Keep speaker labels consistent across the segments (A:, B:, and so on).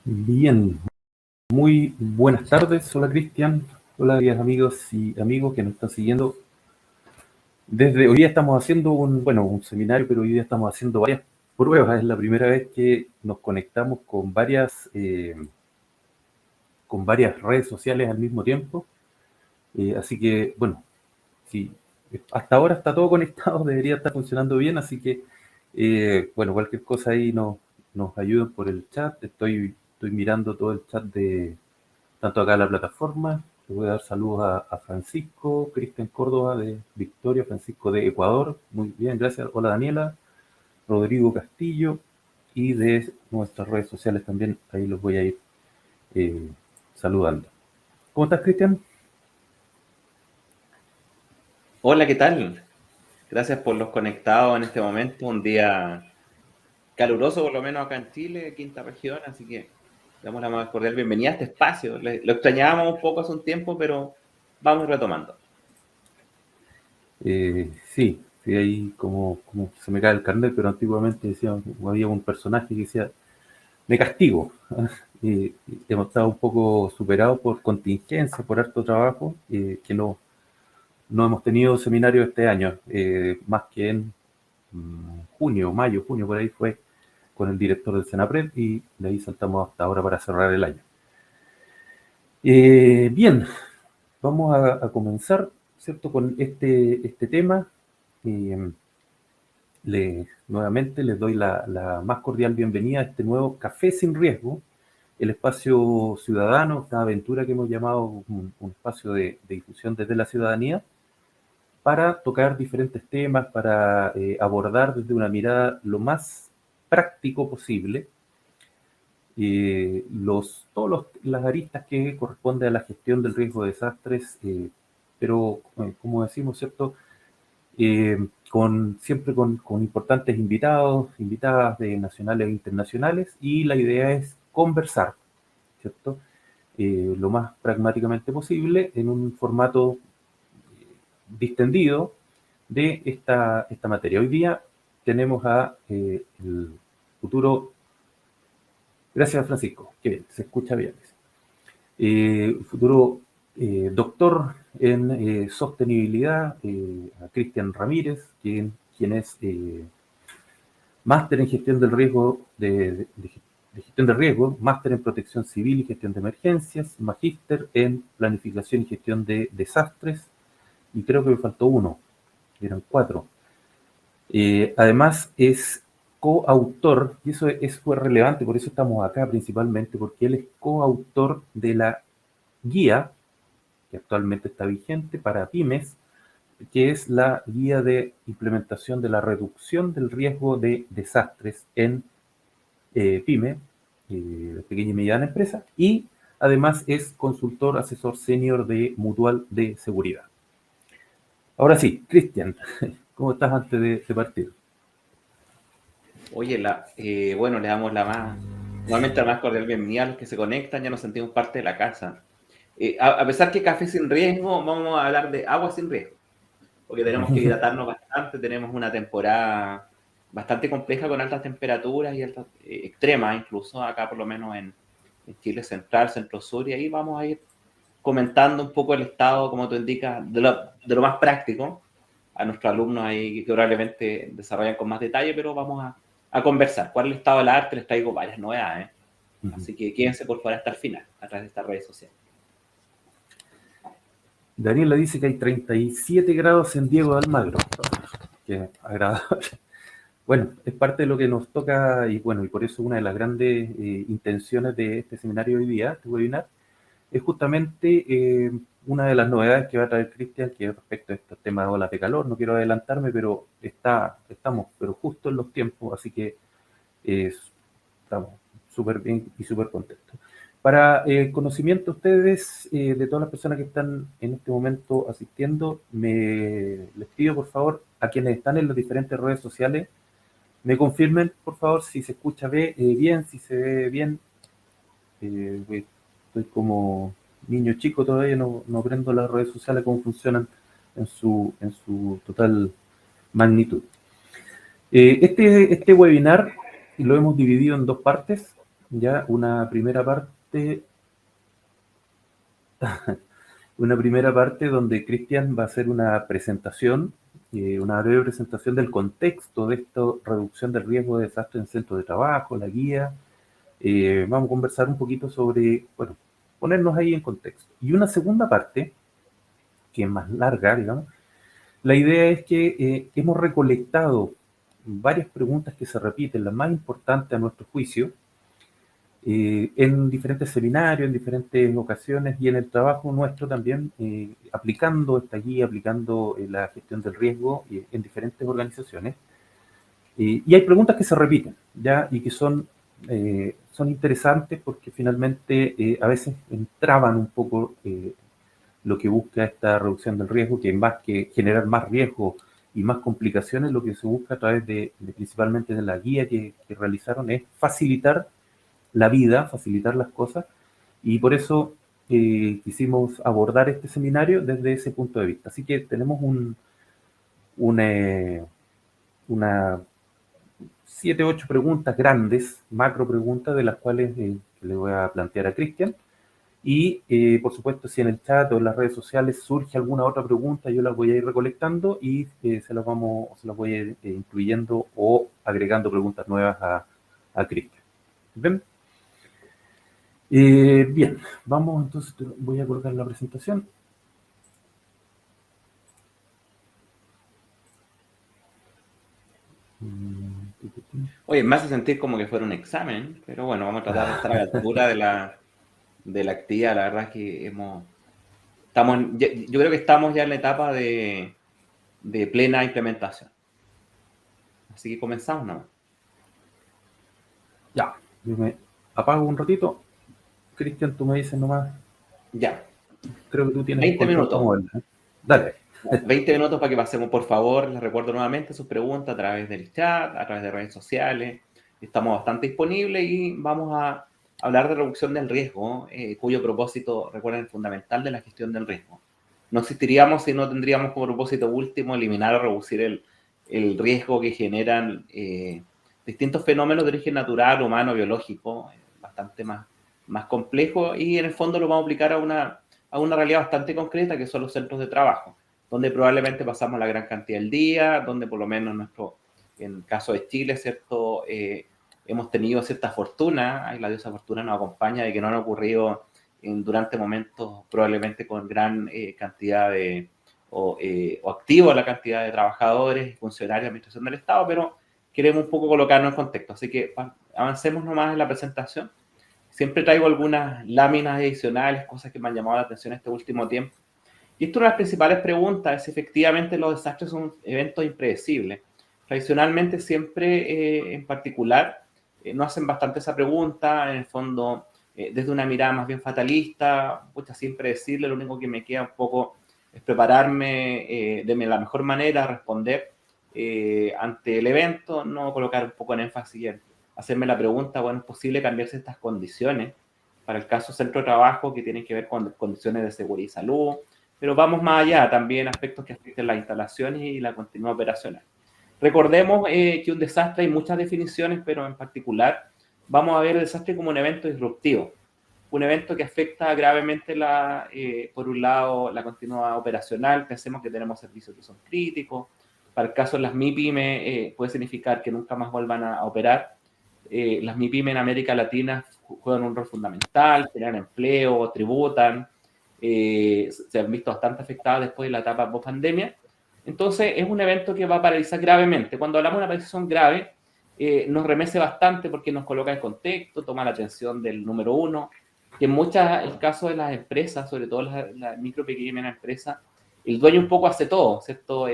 A: Bien, muy buenas tardes. Hola Cristian, hola queridos amigos y amigos que nos están siguiendo. Desde hoy día estamos haciendo un seminario, pero hoy día estamos haciendo varias pruebas. Es la primera vez que nos conectamos con varias redes sociales al mismo tiempo. Así que, bueno, si hasta ahora está todo conectado, debería estar funcionando bien. Así que, cualquier cosa ahí nos ayuden por el chat. Estoy mirando todo el chat de tanto acá en la plataforma. Le voy a dar saludos a Francisco, Cristian Córdoba de Victoria, Francisco de Ecuador. Muy bien, gracias. Hola Daniela, Rodrigo Castillo y de nuestras redes sociales también. Ahí los voy a ir eh, saludando. ¿Cómo estás, Cristian?
B: Hola, ¿qué tal? Gracias por los conectados en este momento. Un día caluroso, por lo menos acá en Chile, quinta región, así que damos la más cordial bienvenida a este espacio. Lo extrañábamos un poco hace un tiempo, pero vamos retomando.
A: Sí, ahí como se me cae el carnet, pero antiguamente decía, había un personaje que decía, me castigo. Hemos estado un poco superados por contingencia, por harto trabajo, que no hemos tenido seminario este año, más que en junio, por ahí fue con el director del Senapred y de ahí saltamos hasta ahora para cerrar el año. Bien, vamos a comenzar, ¿cierto?, con este tema. Eh, Nuevamente les doy la más cordial bienvenida a este nuevo Café Sin Riesgo, el espacio ciudadano, esta aventura que hemos llamado un espacio de difusión desde la ciudadanía, para tocar diferentes temas, para abordar desde una mirada lo más práctico posible las aristas que corresponden a la gestión del riesgo de desastres, pero como decimos, ¿cierto? Siempre con importantes invitadas de nacionales e internacionales, y la idea es conversar, ¿cierto? Lo más pragmáticamente posible en un formato distendido de esta materia. Hoy día tenemos el futuro, gracias Francisco, que bien, se escucha bien, futuro doctor en sostenibilidad, a Cristian Ramírez, quien es máster en gestión del riesgo, de gestión de riesgo, máster en protección civil y gestión de emergencias, magíster en planificación y gestión de desastres, y creo que me faltó uno, eran 4. Además es coautor, y eso fue relevante, por eso estamos acá principalmente, porque él es coautor de la guía que actualmente está vigente para pymes, que es la guía de implementación de la reducción del riesgo de desastres en pyme, pequeña y mediana empresa, y además es consultor asesor senior de Mutual de Seguridad. Ahora sí, Cristian, ¿cómo estás antes de partir?
B: Oye, bueno, le damos nuevamente la más cordial bienvenida a los que se conectan, ya nos sentimos parte de la casa. A pesar que Café Sin Riesgo, vamos a hablar de agua sin riesgo, porque tenemos que hidratarnos bastante, tenemos una temporada bastante compleja con altas temperaturas y altas extremas, incluso acá por lo menos en Chile central, centro sur, y ahí vamos a ir comentando un poco el estado, como tú indicas, de lo más práctico a nuestros alumnos ahí que probablemente desarrollan con más detalle, pero vamos a conversar. ¿Cuál es el estado del arte? Les traigo varias novedades, así que quédense por fuera hasta el final, a través de estas redes sociales.
A: Daniela dice que hay 37 grados en Diego de Almagro. Qué agradable. Bueno, es parte de lo que nos toca, y bueno, y por eso una de las grandes intenciones de este seminario hoy día, este webinar, es justamente una de las novedades que va a traer Cristian, que es respecto a estos temas de olas de calor. No quiero adelantarme, pero estamos pero justo en los tiempos, así que estamos súper bien y súper contentos. Para conocimiento ustedes, de todas las personas que están en este momento asistiendo, les pido por favor a quienes están en las diferentes redes sociales, me confirmen por favor si se escucha bien, si se ve bien. Estoy como niño chico todavía, no aprendo las redes sociales cómo funcionan en su total magnitud. Este webinar lo hemos dividido en dos partes. ya una primera parte donde Cristian va a hacer una presentación, una breve presentación del contexto de esta reducción del riesgo de desastre en centros de trabajo, la guía. Vamos a conversar un poquito sobre, bueno, ponernos ahí en contexto. Y una segunda parte, que es más larga, digamos, la idea es que hemos recolectado varias preguntas que se repiten, las más importantes a nuestro juicio, en diferentes seminarios, en diferentes ocasiones y en el trabajo nuestro también, aplicando esta guía, aplicando la gestión del riesgo en diferentes organizaciones. Y hay preguntas que se repiten, ¿ya? Y que son interesantes porque finalmente a veces entraban un poco lo que busca esta reducción del riesgo, que más que generar más riesgo y más complicaciones, lo que se busca a través principalmente de la guía que realizaron es facilitar la vida, facilitar las cosas, y por eso quisimos abordar este seminario desde ese punto de vista. Así que tenemos una 7, 8 preguntas grandes, macro preguntas, de las cuales le voy a plantear a Cristian. Y, por supuesto, si en el chat o en las redes sociales surge alguna otra pregunta, yo las voy a ir recolectando y se las voy a ir incluyendo o agregando preguntas nuevas a Cristian. ¿Ven? Bien, vamos entonces, voy a colocar la presentación.
B: Oye, me hace sentir como que fuera un examen, pero bueno, vamos a tratar de estar a la altura de la actividad. La verdad es que yo creo que estamos ya en la etapa de plena implementación. Así que comenzamos, ¿no?
A: Ya, yo me apago un ratito. Cristian, tú me dices nomás.
B: Ya.
A: Creo que tú tienes el
B: 20
A: control
B: minutos.
A: como él, ¿eh? Dale.
B: 20 minutos para que pasemos, por favor. Les recuerdo nuevamente sus preguntas a través del chat, a través de redes sociales. Estamos bastante disponibles y vamos a hablar de reducción del riesgo, cuyo propósito, recuerden, es fundamental de la gestión del riesgo. No existiríamos si no tendríamos como propósito último eliminar o reducir el riesgo que generan distintos fenómenos de origen natural, humano, biológico, bastante más complejo, y en el fondo lo vamos a aplicar a una realidad bastante concreta, que son los centros de trabajo, donde probablemente pasamos la gran cantidad del día, donde por lo menos en el caso de Chile, ¿cierto? Hemos tenido cierta fortuna, y la diosa fortuna nos acompaña, de que no han ocurrido durante momentos probablemente con gran cantidad o activo la cantidad de trabajadores, funcionarios de administración del Estado, pero queremos un poco colocarnos en contexto. Así que avancemos nomás en la presentación. Siempre traigo algunas láminas adicionales, cosas que me han llamado la atención este último tiempo. Y esto es una de las principales preguntas, es si efectivamente los desastres son eventos impredecibles. Tradicionalmente siempre, en particular, nos hacen bastante esa pregunta, en el fondo, desde una mirada más bien fatalista, así impredecible, lo único que me queda un poco es prepararme de la mejor manera a responder ante el evento, no colocar un poco en énfasis en hacerme la pregunta, bueno, ¿es posible cambiarse estas condiciones? Para el caso centro de trabajo, que tienen que ver con condiciones de seguridad y salud, pero vamos más allá, también aspectos que afecten las instalaciones y la continuidad operacional. Recordemos que un desastre hay muchas definiciones, pero en particular vamos a ver el desastre como un evento disruptivo, un evento que afecta gravemente, por un lado, la continuidad operacional. Pensemos que tenemos servicios que son críticos. Para el caso de las MIPYME, puede significar que nunca más vuelvan a operar. Las MIPYME en América Latina juegan un rol fundamental, generan empleo, tributan, se han visto bastante afectadas después de la etapa post-pandemia. Entonces, es un evento que va a paralizar gravemente. Cuando hablamos de una paralización grave, nos remece bastante porque nos coloca en contexto, toma la atención del número uno, que en el caso de las empresas, sobre todo las micro, pequeñas y medianas empresas, el dueño un poco hace todo, ¿cierto?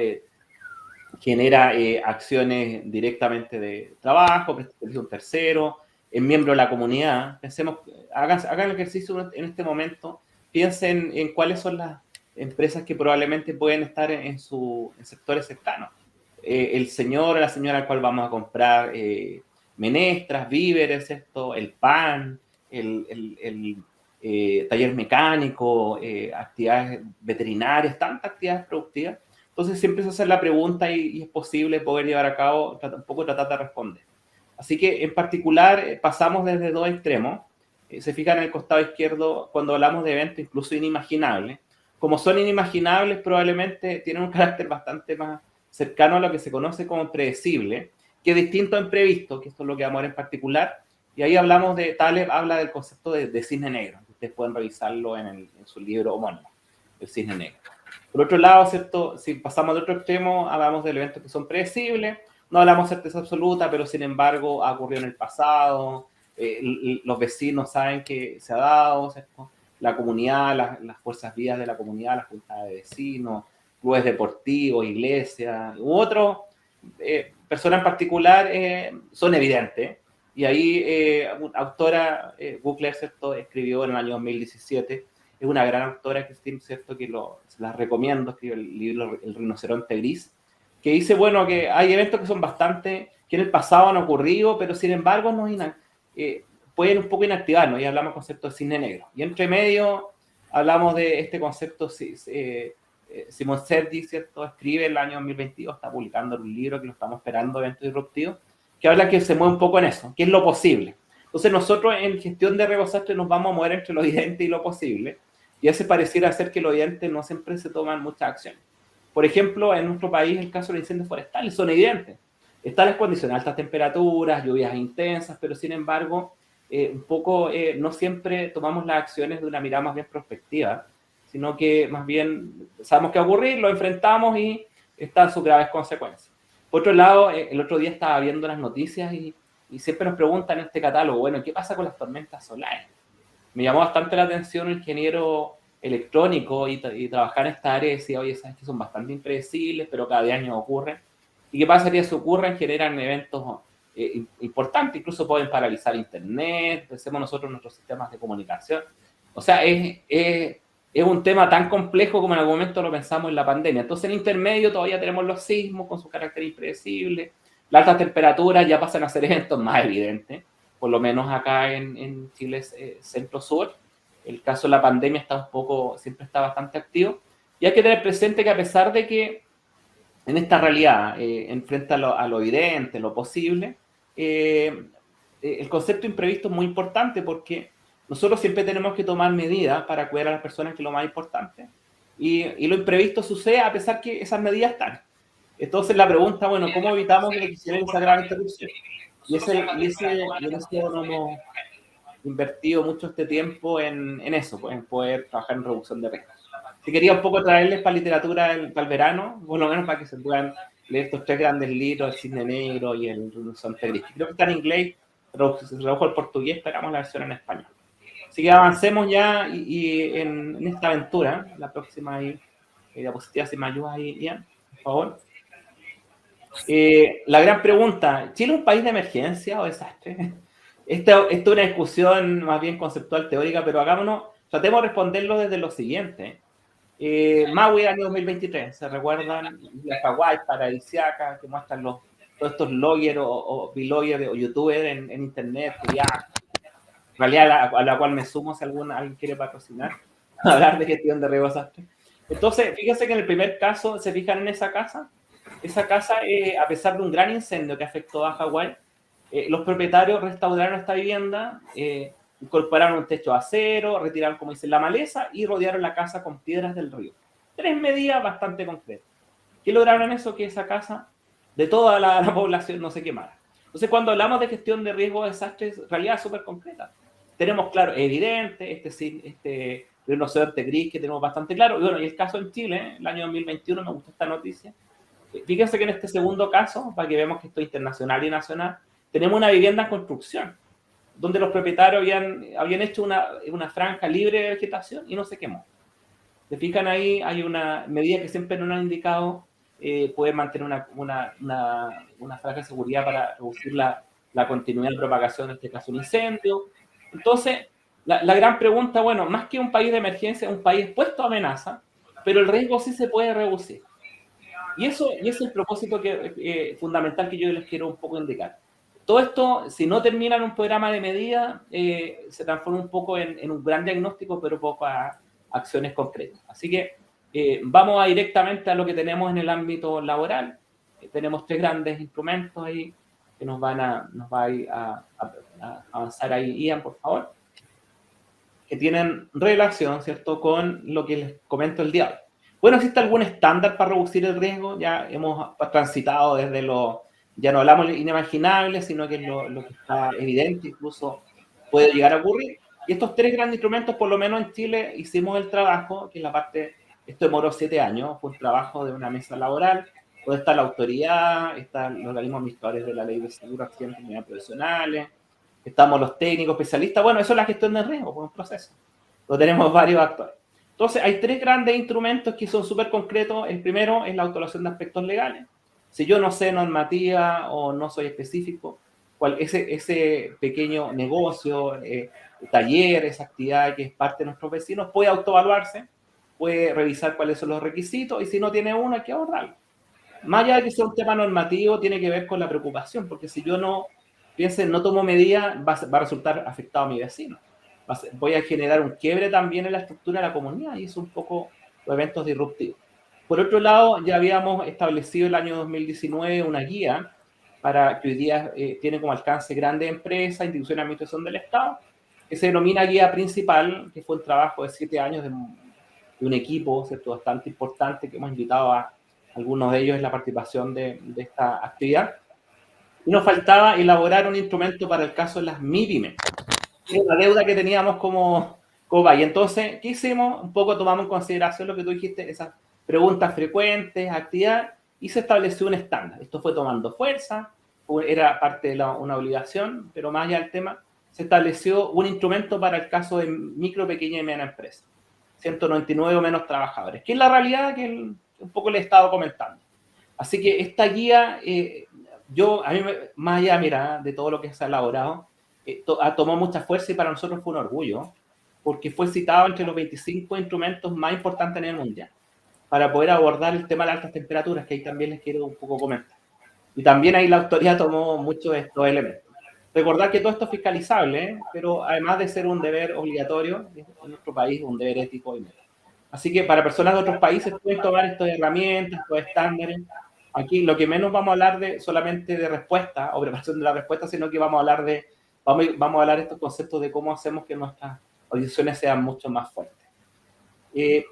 B: Genera acciones directamente de trabajo, presta servicio a un tercero, es miembro de la comunidad. Pensemos, hagan el ejercicio en este momento, piensen en cuáles son las empresas que probablemente pueden estar en sectores cercanos. El señor o la señora al cual vamos a comprar menestras, víveres, el pan, el taller mecánico, actividades veterinarias, tantas actividades productivas. Entonces siempre se hace la pregunta y es posible poder llevar a cabo, un poco tratar de responder. Así que en particular pasamos desde dos extremos. Se fijan en el costado izquierdo, cuando hablamos de eventos incluso inimaginables. Como son inimaginables, probablemente tienen un carácter bastante más cercano a lo que se conoce como predecible, que es distinto a imprevisto, que esto es lo que vamos a ver en particular. Y ahí hablamos de, Taleb habla del concepto de cisne negro. Ustedes pueden revisarlo en su libro homónimo, El cisne negro. Por otro lado, ¿cierto? Si pasamos de otro extremo, hablamos de eventos que son predecibles, no hablamos de certeza absoluta, pero sin embargo ha ocurrido en el pasado, los vecinos saben que se ha dado, ¿cierto? La comunidad, las fuerzas vivas de la comunidad, las juntas de vecinos, clubes deportivos, iglesias, u otros, personas en particular, son evidentes. Y ahí una autora, Buchler, ¿cierto? Escribió en el año 2017, es una gran autora, Christine, ¿cierto? Que se las recomiendo, escribió el libro El rinoceronte gris, que dice, bueno, que hay eventos que son bastante, que en el pasado han ocurrido, pero sin embargo pueden un poco inactivarnos, y hablamos del concepto de cisne negro. Y entre medio hablamos de este concepto, Simon Sergi, ¿cierto? Escribe en el año 2022, está publicando un libro que lo estamos esperando, Eventos Disruptivos, que habla que se mueve un poco en eso, que es lo posible. Entonces nosotros en gestión de riesgo desastre nos vamos a mover entre lo evidente y lo posible, y hace pareciera ser que lo evidente no siempre se toman muchas acciones. Por ejemplo, en nuestro país el caso de los incendios forestales son evidentes. Están las condiciones, altas temperaturas, lluvias intensas, pero sin embargo, no siempre tomamos las acciones de una mirada más bien prospectiva, sino que más bien sabemos qué va a ocurrir, lo enfrentamos y están sus graves consecuencias. Por otro lado, el otro día estaba viendo las noticias y siempre nos preguntan en este catálogo, bueno, ¿qué pasa con las tormentas solares? Me llamó bastante la atención el ingeniero electrónico y trabajar en esta área y decía, oye, sabes que son bastante impredecibles, pero cada año ocurren. ¿Y qué pasaría si ocurren? Generan eventos importantes, incluso pueden paralizar internet, pensemos nosotros en nuestros sistemas de comunicación. O sea, es un tema tan complejo como en algún momento lo pensamos en la pandemia. Entonces, en intermedio todavía tenemos los sismos con su carácter impredecible, las altas temperaturas ya pasan a ser eventos más evidentes, por lo menos acá en Chile centro-sur. El caso de la pandemia siempre está bastante activo. Y hay que tener presente que a pesar de que en esta realidad, enfrente a lo evidente, lo posible, el concepto imprevisto es muy importante porque nosotros siempre tenemos que tomar medidas para cuidar a las personas, que es lo más importante. Y lo imprevisto sucede a pesar que esas medidas están. Entonces la pregunta, bueno, ¿cómo evitamos que se genere esa gran interrupción? Y en eso hemos invertido mucho este tiempo en eso, pues, en poder trabajar en reducción de riesgos. Si quería un poco traerles para literatura para el verano, por lo menos para que se puedan leer estos tres grandes libros, El cisne negro y El rinoceronte gris. Creo que está en inglés, pero se tradujo al portugués, esperamos la versión en español. Así que avancemos ya y en esta aventura. La próxima diapositiva, si me ayudas ahí, Ian, por favor. La gran pregunta, ¿Chile es un país de emergencia o desastre? Esta es una discusión más bien conceptual, teórica, pero tratemos de responderlo desde lo siguiente. Maui, año 2023, ¿se recuerdan? La Hawái paradisiaca, que muestran todos estos bloggers o vloggers o youtubers en internet, que ya, en realidad a la cual me sumo si alguien quiere patrocinar, hablar de gestión de riesgo desastre. Entonces, fíjense que en el primer caso, se fijan en esa casa, a pesar de un gran incendio que afectó a Hawái, los propietarios restauraron esta vivienda, incorporaron un techo de acero, retiraron, como dicen, la maleza y rodearon la casa con piedras del río. 3 medidas bastante concretas. ¿Qué lograron eso? Que esa casa, de toda la población, no se quemara. Entonces, cuando hablamos de gestión de riesgo de desastres, en realidad es súper concreta. Tenemos claro, evidente, este rinoceronte gris que tenemos bastante claro. Y bueno, y el caso en Chile, el año 2021, me gustó esta noticia. Fíjense que en este segundo caso, para que veamos que esto es internacional y nacional, tenemos una vivienda en construcción, donde los propietarios habían hecho una franja libre de vegetación y no se quemó. ¿Se fijan ahí? Hay una medida que siempre nos han indicado, poder mantener una franja de seguridad para reducir la continuidad de propagación, en este caso un incendio. Entonces, la gran pregunta, bueno, más que un país de emergencia, es un país expuesto a amenaza, pero el riesgo sí se puede reducir. Y ese es el propósito fundamental que yo les quiero un poco indicar. Todo esto, si no termina en un programa de medida, se transforma un poco en un gran diagnóstico, pero poco a acciones concretas. Así que vamos directamente a lo que tenemos en el ámbito laboral. Tenemos 3 grandes instrumentos ahí. que nos va a avanzar ahí, Ian, por favor, que tienen relación, ¿cierto?, con lo que les comento el día de hoy. Bueno, ¿existe algún estándar para reducir el riesgo? Ya hemos transitado desde ya no hablamos de inimaginable, sino que es lo que está evidente, incluso puede llegar a ocurrir. Y estos 3 grandes instrumentos, por lo menos en Chile, hicimos el trabajo, que es la parte, esto demoró 7 años, fue un trabajo de una mesa laboral, donde está la autoridad, están los organismos administradores de la ley de seguro, accidentes y profesionales, estamos los técnicos, especialistas. Bueno, eso es la gestión de riesgo, fue un proceso. Lo tenemos varios actores. Entonces, hay 3 grandes instrumentos que son súper concretos. El primero es la autoevaluación de aspectos legales. Si yo no sé normativa o no soy específico, ese pequeño negocio, taller, esa actividad que es parte de nuestros vecinos, puede autoevaluarse, puede revisar cuáles son los requisitos y si no tiene uno, hay que ahorrarlo. Más allá de que sea un tema normativo, tiene que ver con la preocupación, porque si yo no tomo medidas, va a resultar afectado a mi vecino. Voy a generar un quiebre también en la estructura de la comunidad y eso un poco los eventos disruptivos. Por otro lado, ya habíamos establecido el año 2019 una guía para que hoy día tiene como alcance grandes empresas, instituciones de administración del Estado, que se denomina guía principal, que fue un trabajo de 7 años de un equipo, ¿cierto?, bastante importante, que hemos invitado a algunos de ellos en la participación de esta actividad. Y nos faltaba elaborar un instrumento para el caso de las MIPYME, la deuda que teníamos como país. Entonces, ¿qué hicimos? Un poco tomamos en consideración lo que tú dijiste, esas preguntas frecuentes, actividad, y se estableció un estándar. Esto fue tomando fuerza, era parte de una obligación, pero más allá del tema, se estableció un instrumento para el caso de micro, pequeña y mediana empresa. 199 o menos trabajadores, que es la realidad que un poco le he estado comentando. Así que esta guía, más allá, mira, de todo lo que se ha elaborado, tomó mucha fuerza y para nosotros fue un orgullo, porque fue citado entre los 25 instrumentos más importantes a nivel mundial, para poder abordar el tema de las altas temperaturas, que ahí también les quiero un poco comentar. Y también ahí la autoridad tomó muchos de estos elementos. Recordar que todo esto es fiscalizable, pero además de ser un deber obligatorio, en nuestro país un deber ético y medio. Así que para personas de otros países pueden tomar estas herramientas, estos estándares. Aquí lo que menos vamos a hablar solamente de respuesta o preparación de la respuesta, sino que vamos a hablar de estos conceptos de cómo hacemos que nuestras audiciones sean mucho más fuertes.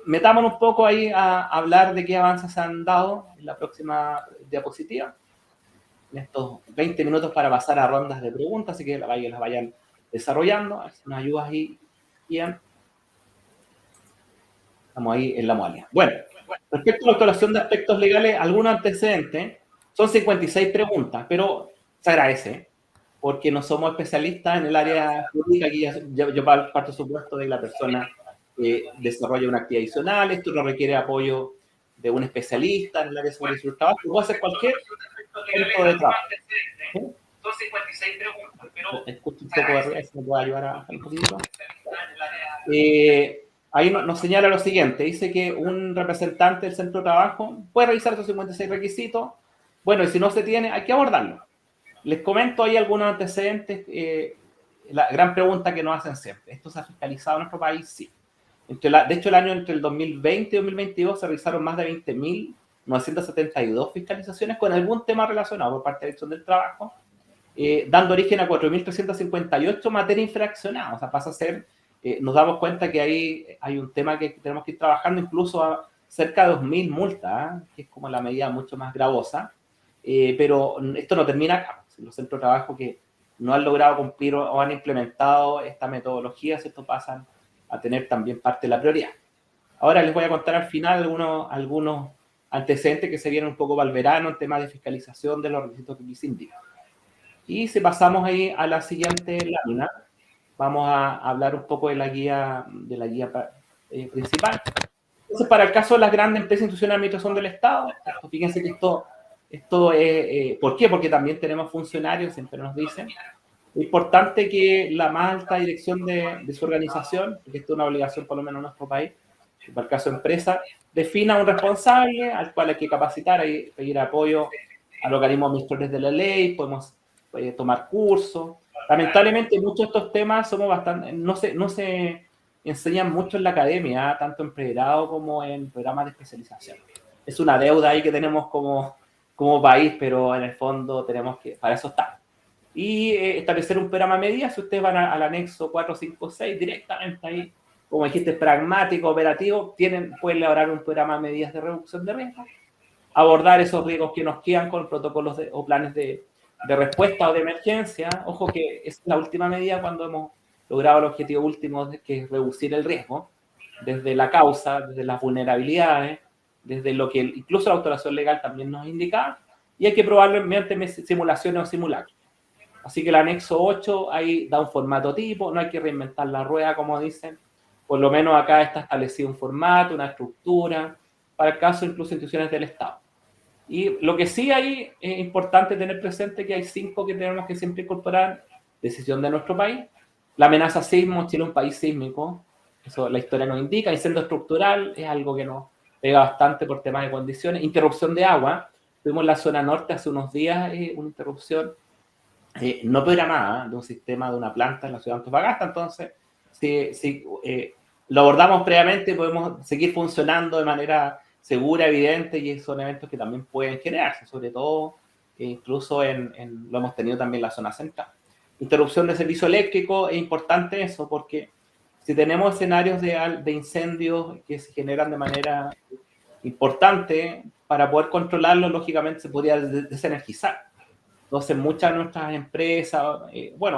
B: Metámonos un poco ahí a hablar de qué avances se han dado en la próxima diapositiva. En estos 20 minutos para pasar a rondas de preguntas, así que las vayan desarrollando. A ver si nos ayudas ahí, Ian. Estamos ahí en la modalidad. Bueno, respecto a la actualización de aspectos legales, algunos antecedentes, son 56 preguntas, pero se agradece, porque no somos especialistas en el área jurídica. Aquí yo parto supuesto de la persona que desarrolla una actividad adicional. Esto no requiere apoyo de un especialista en el área de seguridad y trabajo. Puede hacer cualquier tipo de trabajo. ¿Sí? Son 56 preguntas, pero escucho un poco de ruido, si me puede ayudar a bajar un poquito. Ahí nos señala lo siguiente, dice que un representante del centro de trabajo puede revisar esos 56 requisitos. Bueno, y si no se tiene, hay que abordarlo. Les comento ahí algunos antecedentes. La gran pregunta que nos hacen siempre, ¿esto se ha fiscalizado en nuestro país? Sí. De hecho, el año entre el 2020 y 2022 se realizaron más de 20.972 fiscalizaciones con algún tema relacionado por parte de la Dirección del Trabajo, dando origen a 4.358 materias infraccionadas. O sea, pasa a ser, nos damos cuenta que ahí hay un tema que tenemos que ir trabajando, incluso a cerca de 2.000 multas, que es como la medida mucho más gravosa, pero esto no termina acá. Los centros de trabajo que no han logrado cumplir o han implementado esta metodología, esto pasan a tener también parte de la prioridad. Ahora les voy a contar al final algunos antecedentes que se vienen un poco para el verano en temas de fiscalización de los requisitos que aquí se indican. Y si pasamos ahí a la siguiente lámina, vamos a hablar un poco de la guía principal. Entonces, para el caso de las grandes empresas e instituciones de administración del Estado, fíjense que esto es, ¿por qué? Porque también tenemos funcionarios, siempre nos dicen. Es importante que la más alta dirección de su organización, porque esto es una obligación por lo menos en nuestro país, para el caso de empresa, defina un responsable al cual hay que capacitar y pedir apoyo a los organismos administradores de la ley, podemos tomar cursos. Lamentablemente muchos de estos temas no se enseñan mucho en la academia, tanto en pregrado como en programas de especialización. Es una deuda ahí que tenemos como país, pero en el fondo para eso está. y establecer un programa de medidas. Si ustedes van al anexo 4, 5, 6, directamente ahí, como dijiste, pragmático, operativo, pueden elaborar un programa de medidas de reducción de riesgo, abordar esos riesgos que nos quedan con protocolos o planes de respuesta o de emergencia. Ojo que es la última medida cuando hemos logrado el objetivo último, que es reducir el riesgo, desde la causa, desde las vulnerabilidades, desde lo que incluso la autorización legal también nos indica, y hay que probarlo mediante simulaciones o simulacros. Así que el anexo 8 ahí da un formato tipo, no hay que reinventar la rueda, como dicen. Por lo menos acá está establecido un formato, una estructura, para el caso incluso instituciones del Estado. Y lo que sí ahí es importante tener presente que hay 5 que tenemos que siempre incorporar: decisión de nuestro país, la amenaza sismo, Chile es un país sísmico, eso la historia nos indica, incendio estructural es algo que nos pega bastante por temas de condiciones, interrupción de agua, tuvimos en la zona norte hace unos días una interrupción no programada de un sistema de una planta en la ciudad de Antofagasta. Entonces, si lo abordamos previamente, podemos seguir funcionando de manera segura, evidente, y son eventos que también pueden generarse, sobre todo, incluso lo hemos tenido también en la zona central. Interrupción de servicio eléctrico, es importante eso, porque si tenemos escenarios de incendios que se generan de manera importante, para poder controlarlos, lógicamente se podría desenergizar. Entonces, muchas de nuestras empresas,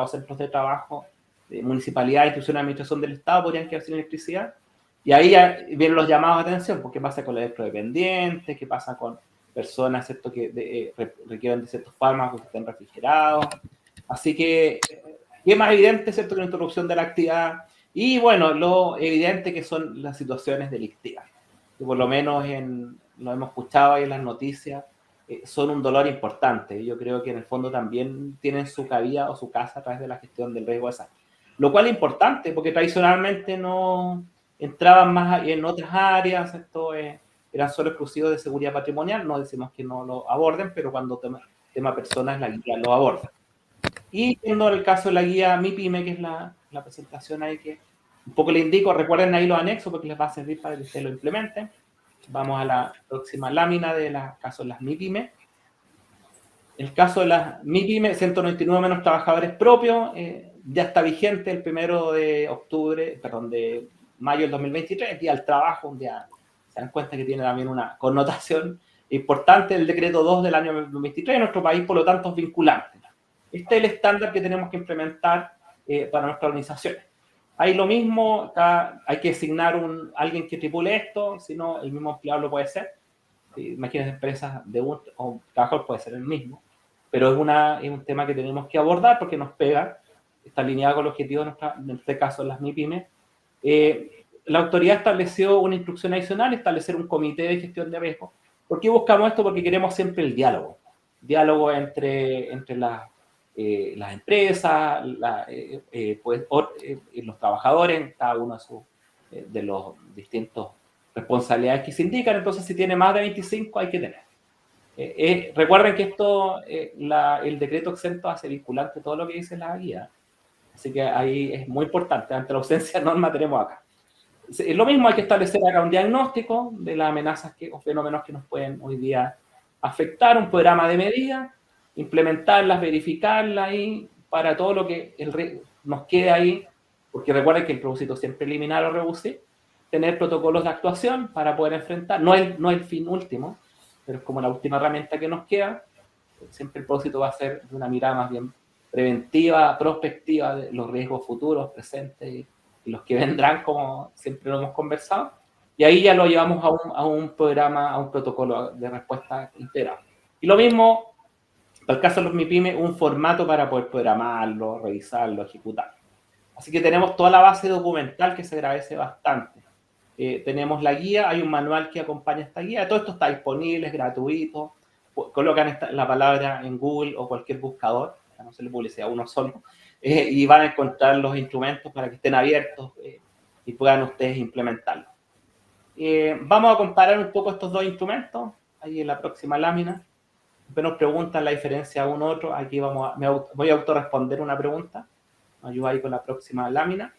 B: centros de trabajo, municipalidades, instituciones de administración del Estado podrían quedar sin electricidad. Y ahí ya vienen los llamados de atención, porque qué pasa con los electrodependientes, qué pasa con personas, ¿cierto?, que requieren de ciertos fármacos que estén refrigerados. Así que, ¿qué más evidente, cierto?, que la interrupción de la actividad? Y bueno, lo evidente que son las situaciones delictivas, que por lo menos lo hemos escuchado ahí en las noticias, son un dolor importante. Yo creo que en el fondo también tienen su cabida o su casa a través de la gestión del riesgo de sangre. Lo cual es importante, porque tradicionalmente no entraban más en otras áreas, eran solo exclusivos de seguridad patrimonial, no decimos que no lo aborden, pero cuando tema personas, la guía lo aborda. Y viendo el caso de la guía MIPYME, que es la presentación ahí que un poco le indico, recuerden ahí los anexos porque les va a servir para que ustedes lo implementen. Vamos a la próxima lámina de caso de las MIPYME. El caso de las MIPYME, 199 menos trabajadores propios, ya está vigente el 1 de mayo del 2023, Día del Trabajo, un día, se dan cuenta que tiene también una connotación importante, el decreto 2 del año 2023, en nuestro país, por lo tanto, es vinculante. Este es el estándar que tenemos que implementar para nuestras organizaciones. Hay lo mismo, acá hay que designar alguien que tripule esto, si no, el mismo empleado lo puede hacer. Imagínense, empresas de un trabajador puede ser el mismo, pero es un tema que tenemos que abordar porque nos pega, está alineado con el objetivo en este caso las MIPYME. La autoridad estableció una instrucción adicional, establecer un comité de gestión de riesgo. ¿Por qué buscamos esto? Porque queremos siempre el diálogo entre las empresas, los trabajadores, cada uno de los distintos responsabilidades que se indican. Entonces, si tiene más de 25, hay que tener. Recuerden que el decreto exento hace vinculante todo lo que dice la guía. Así que ahí es muy importante. Ante la ausencia de norma tenemos acá. Lo mismo, hay que establecer acá un diagnóstico de las amenazas o fenómenos que nos pueden hoy día afectar, un programa de medidas, implementarlas, verificarlas y para todo lo que nos quede ahí, porque recuerden que el propósito siempre es eliminar o reducir, tener protocolos de actuación para poder enfrentar, no el fin último, pero es como la última herramienta que nos queda. Siempre el propósito va a ser de una mirada más bien preventiva, prospectiva de los riesgos futuros, presentes y los que vendrán, como siempre lo hemos conversado. Y ahí ya lo llevamos a un programa, a un protocolo de respuesta integrado. Y lo mismo, para el caso de los MIPYME, un formato para poder programarlo, revisarlo, ejecutarlo. Así que tenemos toda la base documental que se agradece bastante. Tenemos la guía, hay un manual que acompaña esta guía. Todo esto está disponible, es gratuito. Colocan la palabra en Google o cualquier buscador, para no hacerle publicidad a uno solo, y van a encontrar los instrumentos para que estén abiertos y puedan ustedes implementarlos. Vamos a comparar un poco estos dos instrumentos, ahí en la próxima lámina. Después nos preguntan la diferencia uno a otro. Aquí voy a autorresponder una pregunta. Me ayuda ahí con la próxima lámina.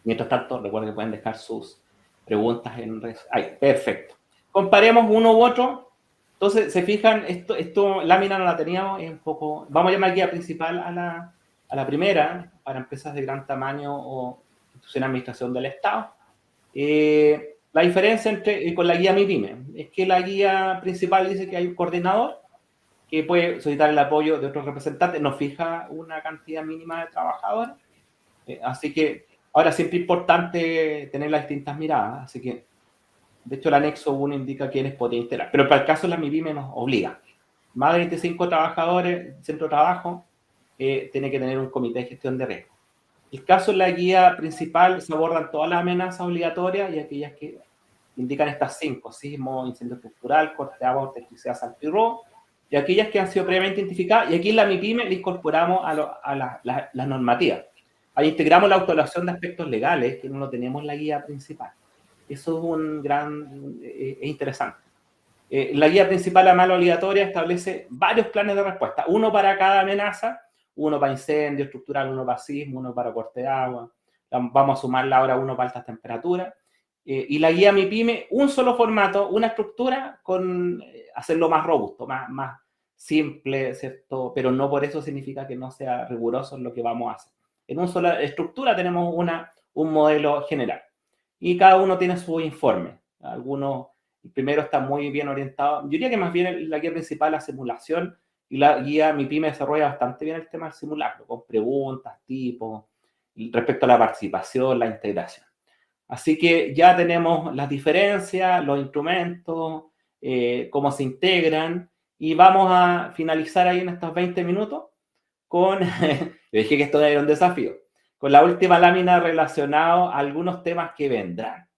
B: Mientras tanto, recuerden que pueden dejar sus preguntas en redes. Ahí, perfecto. Comparemos uno u otro. Entonces, se fijan, esto lámina no la teníamos, es un poco, vamos a llamar guía principal a la primera, para empresas de gran tamaño o institución de administración del Estado. La diferencia con la guía MIPYME es que la guía principal dice que hay un coordinador que puede solicitar el apoyo de otros representantes, nos fija una cantidad mínima de trabajadores, así que ahora siempre es importante tener las distintas miradas, así que de hecho el anexo 1 indica quiénes podrían integrar, pero para el caso de la MIPYME nos obliga. Más de 25 trabajadores, centro de trabajo, tiene que tener un comité de gestión de riesgo. El caso de la guía principal se abordan todas las amenazas obligatorias y aquellas que indican estas 5, sismo, incendio estructural, corte de agua, electricidad, salto y robo, y aquellas que han sido previamente identificadas, y aquí en la MIPYME le incorporamos a las normativas. Ahí integramos la autoevaluación de aspectos legales, que no lo tenemos en la guía principal. Eso es interesante. La guía principal, la mala obligatoria, establece varios planes de respuesta, uno para cada amenaza, uno para incendio estructural, uno para sismo, uno para corte de agua, vamos a sumarla ahora uno para altas temperaturas, y la guía MIPYME, un solo formato, una estructura, con hacerlo más robusto, más simple, ¿cierto? Pero no por eso significa que no sea riguroso en lo que vamos a hacer. En una sola estructura tenemos un modelo general, y cada uno tiene su informe. Algunos, el primero está muy bien orientado, yo diría que más bien la guía principal, la simulación, y la guía MIPYME desarrolla bastante bien el tema del simulacro, con preguntas, tipos, respecto a la participación, la integración. Así que ya tenemos las diferencias, los instrumentos, cómo se integran, y vamos a finalizar ahí en estos 20 minutos con, le dije que esto era un desafío, con la última lámina relacionada a algunos temas que vendrán.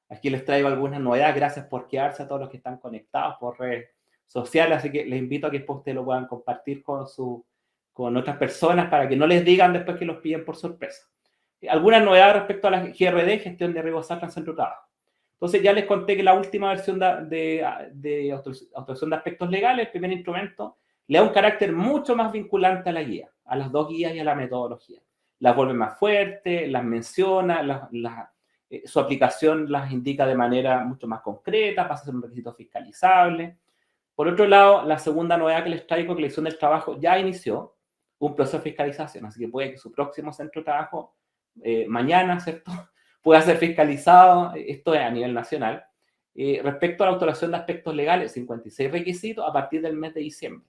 B: Aquí les traigo algunas novedades, gracias por quedarse a todos los que están conectados por redes sociales, así que les invito a que después ustedes lo puedan compartir con otras personas para que no les digan después que los pillen por sorpresa. Algunas novedades respecto a la GRD, gestión de riesgos en centro de trabajo. Entonces ya les conté que la última versión de autorización de aspectos legales, el primer instrumento, le da un carácter mucho más vinculante a la guía, a las dos guías y a la metodología. Las vuelve más fuertes, las menciona, su aplicación las indica de manera mucho más concreta, pasa a ser un requisito fiscalizable. Por otro lado, la segunda novedad que les traigo, que la Dirección del Trabajo ya inició un proceso de fiscalización, así que puede que su próximo centro de trabajo, mañana, ¿cierto?, pueda ser fiscalizado, esto es a nivel nacional, respecto a la autorización de aspectos legales, 56 requisitos a partir del mes de diciembre,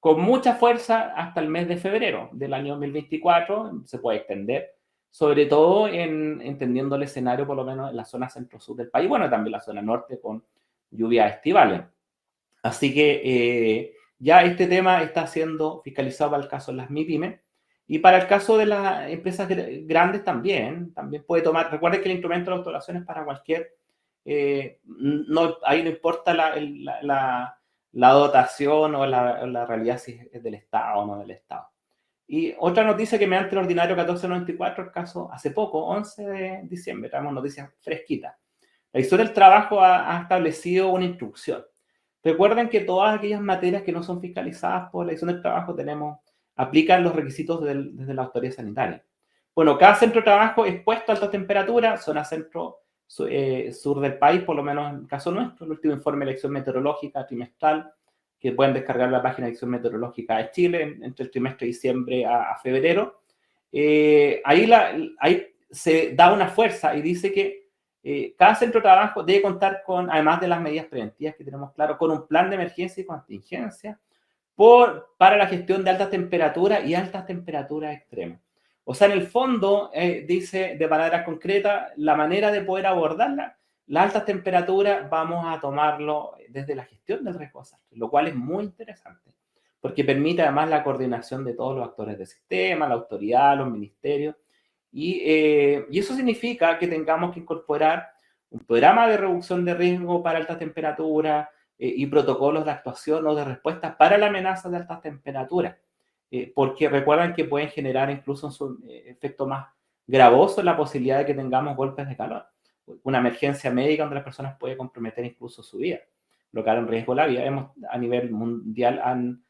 B: con mucha fuerza hasta el mes de febrero del año 2024, se puede extender, sobre todo entendiendo el escenario, por lo menos en la zona centro-sur del país, bueno, también la zona norte con lluvias estivales. Así que ya este tema está siendo fiscalizado para el caso de las MIPYME, y para el caso de las empresas grandes también puede tomar. Recuerden que el instrumento de autoevaluación es para cualquier, ahí no importa la dotación o la realidad si es del Estado o no del Estado. Y otra noticia que mediante el ordinario 1494, el caso hace poco, 11 de diciembre, traemos noticias fresquitas. La Dirección del Trabajo ha establecido una instrucción. Recuerden que todas aquellas materias que no son fiscalizadas por la Dirección del Trabajo aplican los requisitos desde la autoridad sanitaria. Bueno, cada centro de trabajo expuesto a alta temperatura, zona centro sur del país, por lo menos en el caso nuestro, el último informe de elección meteorológica trimestral, que pueden descargar la página de elección meteorológica de Chile entre el trimestre de diciembre a febrero. Ahí se da una fuerza y dice que cada centro de trabajo debe contar con, además de las medidas preventivas que tenemos claro, con un plan de emergencia y contingencia para la gestión de altas temperaturas y altas temperaturas extremas. O sea, en el fondo, dice de manera concreta, la manera de poder abordarla, las altas temperaturas, vamos a tomarlo desde la gestión del riesgo de desastre, lo cual es muy interesante, porque permite además la coordinación de todos los actores del sistema, la autoridad, los ministerios, y eso significa que tengamos que incorporar un programa de reducción de riesgo para altas temperaturas, y protocolos de actuación o de respuesta para la amenaza de altas temperaturas, porque recuerdan que pueden generar incluso un efecto más gravoso la posibilidad de que tengamos golpes de calor, una emergencia médica donde las personas pueden comprometer incluso su vida, colocar en riesgo la vida. A nivel mundial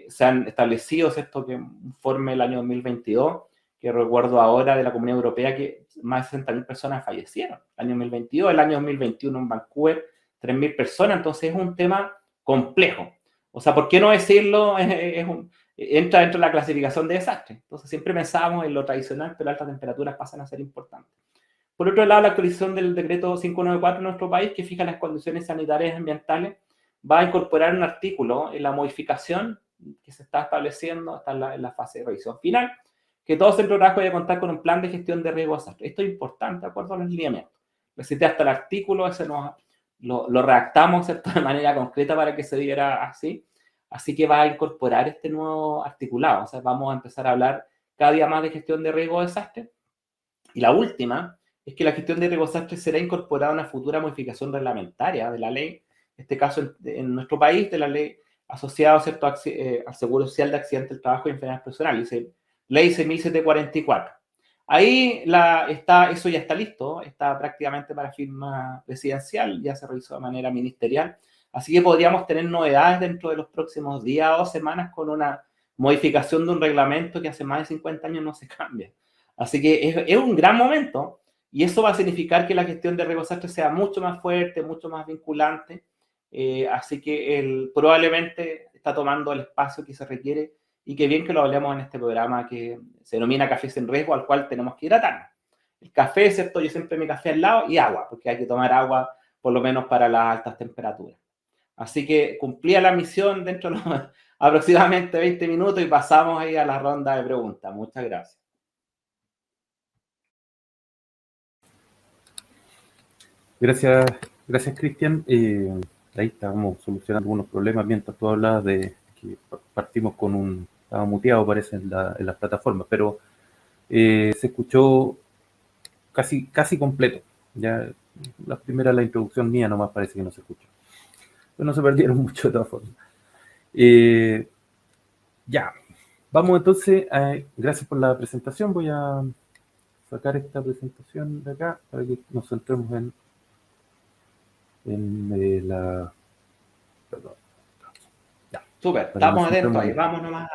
B: se han establecido, ¿cierto?, que un informe del año 2022, que recuerdo ahora de la Comunidad Europea, que más de 60.000 personas fallecieron el año 2022, el año 2021 en Vancouver 3.000 personas. Entonces es un tema complejo. O sea, ¿por qué no decirlo? Entra dentro de la clasificación de desastre. Entonces, siempre pensábamos en lo tradicional, pero altas temperaturas pasan a ser importantes. Por otro lado, la actualización del decreto 594 en nuestro país, que fija las condiciones sanitarias y ambientales, va a incorporar un artículo en la modificación que se está estableciendo, está en la fase de revisión final, que todo centro de trabajo debe contar con un plan de gestión de riesgo de desastre. Esto es importante, de acuerdo a los lineamientos. Lo cité hasta el artículo, ese lo redactamos, ¿cierto?, de manera concreta para que se diera así. Así que va a incorporar este nuevo articulado. O sea, vamos a empezar a hablar cada día más de gestión de riesgo de desastre. Y la última es que la gestión de riesgo de desastre será incorporada a una futura modificación reglamentaria de la ley, en este caso en nuestro país, de la ley asociada, ¿cierto?, al Seguro Social de Accidentes del Trabajo y Enfermedades Profesionales, Ley 6744. Ahí eso ya está listo, está prácticamente para firma presidencial, ya se revisó de manera ministerial, así que podríamos tener novedades dentro de los próximos días o semanas con una modificación de un reglamento que hace más de 50 años no se cambia. Así que es un gran momento y eso va a significar que la gestión de riesgo de desastre sea mucho más fuerte, mucho más vinculante, así que probablemente está tomando el espacio que se requiere y qué bien que lo hablemos en este programa que se denomina Café sin Riesgo, al cual tenemos que hidratarnos. El café, ¿cierto? Yo siempre mi café al lado y agua, porque hay que tomar agua por lo menos para las altas temperaturas. Así que cumplía la misión dentro de los aproximadamente 20 minutos y pasamos ahí a la ronda de preguntas. Muchas gracias.
A: Gracias Cristian. Ahí estábamos solucionando algunos problemas mientras tú hablabas de que partimos con estaba muteado parece en las plataformas, pero se escuchó casi completo. Ya la introducción mía nomás parece que no se escuchó. Pero no se perdieron mucho de todas formas. Ya, vamos entonces, gracias por la presentación. Voy a sacar esta presentación de acá para que nos centremos en la... Perdón.
B: Ya, súper, estamos atentos ahí. Vamos nomás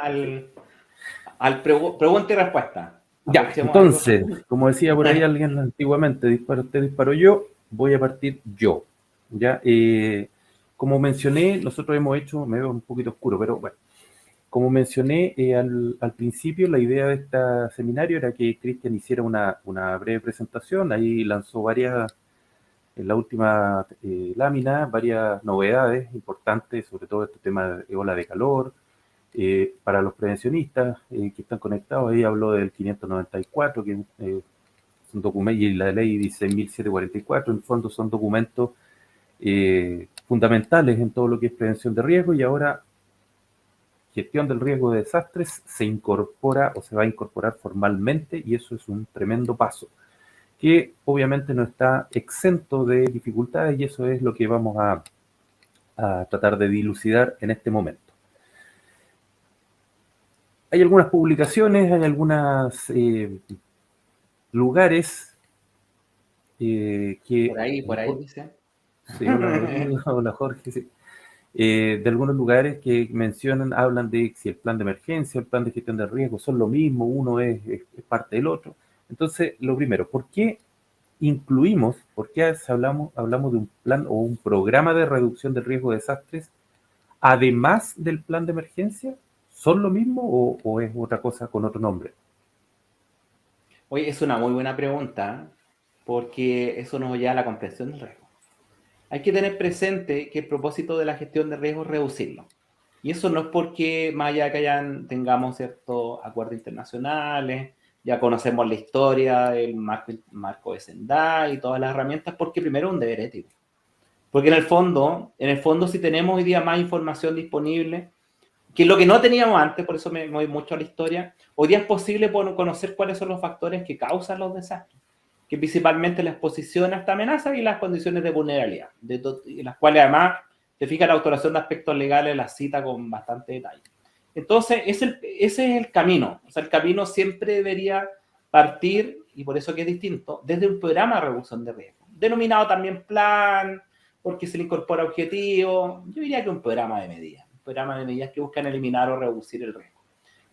B: al pregunta y respuesta.
A: Ya, entonces, como decía por ahí alguien antiguamente, usted disparó yo, voy a partir yo. Ya, como mencioné, nosotros hemos hecho, me veo un poquito oscuro, pero bueno, como mencioné al principio, la idea de este seminario era que Cristian hiciera una breve presentación, ahí lanzó en la última lámina, varias novedades importantes, sobre todo este tema de ola de calor. Para los prevencionistas que están conectados, ahí habló del 594, que es un documento, y la ley 16.744, en el fondo son documentos fundamentales en todo lo que es prevención de riesgo, y ahora gestión del riesgo de desastres se incorpora o se va a incorporar formalmente, y eso es un tremendo paso, que obviamente no está exento de dificultades, y eso es lo que vamos a tratar de dilucidar en este momento. Hay algunas publicaciones, hay algunos lugares que...
B: Por ahí dice.
A: Sí, hola Jorge, sí. De algunos lugares que hablan de si el plan de emergencia, el plan de gestión de riesgo son lo mismo, uno es parte del otro. Entonces, lo primero, ¿por qué hablamos de un plan o un programa de reducción del riesgo de desastres además del plan de emergencia? ¿Son lo mismo o es otra cosa con otro nombre?
B: Oye, es una muy buena pregunta, porque eso nos lleva a la comprensión del riesgo. Hay que tener presente que el propósito de la gestión de riesgo es reducirlo. Y eso no es porque más allá que tengamos ciertos acuerdos internacionales, ya conocemos la historia del marco de Sendai y todas las herramientas, porque primero es un deber ético. Porque en el fondo, si tenemos hoy día más información disponible, que es lo que no teníamos antes, por eso me voy mucho a la historia, hoy día es posible conocer cuáles son los factores que causan los desastres, que principalmente la exposición a esta amenaza y las condiciones de vulnerabilidad, y las cuales además, te fijas, la autoración de aspectos legales las cita con bastante detalle. Entonces, ese es el camino. O sea, el camino siempre debería partir, y por eso que es distinto, desde un programa de reducción de riesgo, denominado también plan, porque se le incorpora objetivo. Yo diría que un programa de medidas que buscan eliminar o reducir el riesgo.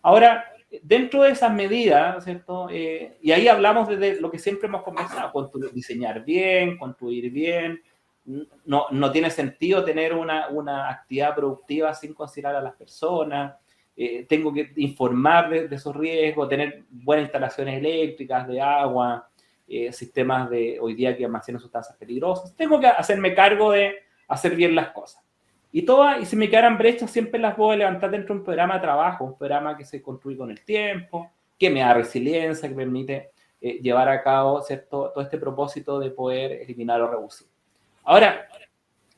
B: Ahora, dentro de esas medidas, ¿cierto? Y ahí hablamos de lo que siempre hemos conversado, diseñar bien, construir bien, no tiene sentido tener una actividad productiva sin considerar a las personas. Tengo que informar de esos riesgos, tener buenas instalaciones eléctricas, de agua, sistemas de hoy día que almacenan sustancias peligrosas. Tengo que hacerme cargo de hacer bien las cosas. Y si me quedaran brechas, siempre las voy a levantar dentro de un programa de trabajo, un programa que se construye con el tiempo, que me da resiliencia, que permite llevar a cabo, ¿cierto?, todo este propósito de poder eliminar o reducir. Ahora,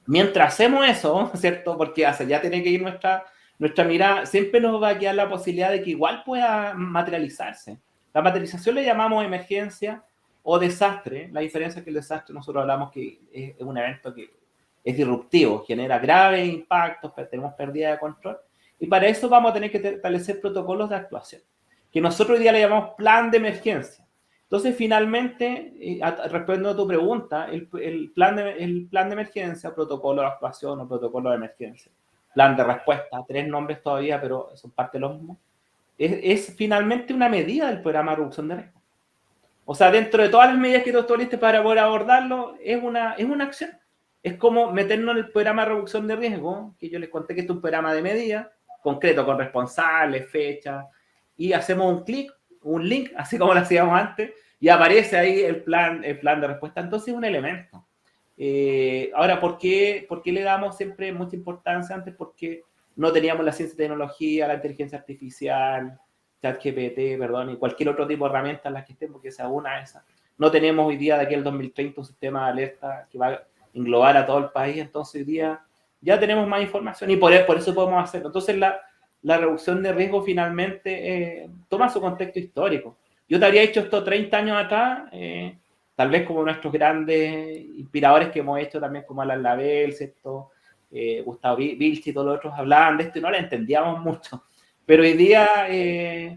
B: mientras hacemos eso, ¿cierto?, porque hacia allá tiene que ir nuestra mirada, siempre nos va a quedar la posibilidad de que igual pueda materializarse. La materialización le llamamos emergencia o desastre. La diferencia es que el desastre nosotros hablamos que es un evento que es disruptivo, genera graves impactos, tenemos pérdida de control, y para eso vamos a tener que establecer protocolos de actuación, que nosotros hoy día le llamamos plan de emergencia. Entonces, finalmente, respondiendo a tu pregunta, el plan de emergencia, protocolo de actuación o protocolo de emergencia, plan de respuesta, 3 nombres todavía, pero son parte de lo mismo, es finalmente una medida del programa de reducción de riesgo. O sea, dentro de todas las medidas que tú estableciste para poder abordarlo, es una acción. Es como meternos en el programa de reducción de riesgo, que yo les conté que es un programa de medida, concreto, con responsables, fechas, y hacemos un link, así como lo hacíamos antes, y aparece ahí el plan de respuesta. Entonces es un elemento. Ahora, ¿por qué le damos siempre mucha importancia antes? Porque no teníamos la ciencia y tecnología, la inteligencia artificial, ChatGPT, perdón, y cualquier otro tipo de herramienta en las que estemos, que sea una de esas. No tenemos hoy día de aquí al 2030 un sistema de alerta que va a englobar a todo el país, entonces hoy día ya tenemos más información y por eso podemos hacerlo. Entonces la reducción de riesgo finalmente toma su contexto histórico. Yo te habría hecho esto 30 años atrás, tal vez como nuestros grandes inspiradores que hemos hecho también, como Alan Lavelle, ¿cierto? Gustavo Vilchi y todos los otros hablaban de esto y no lo entendíamos mucho. Pero hoy día,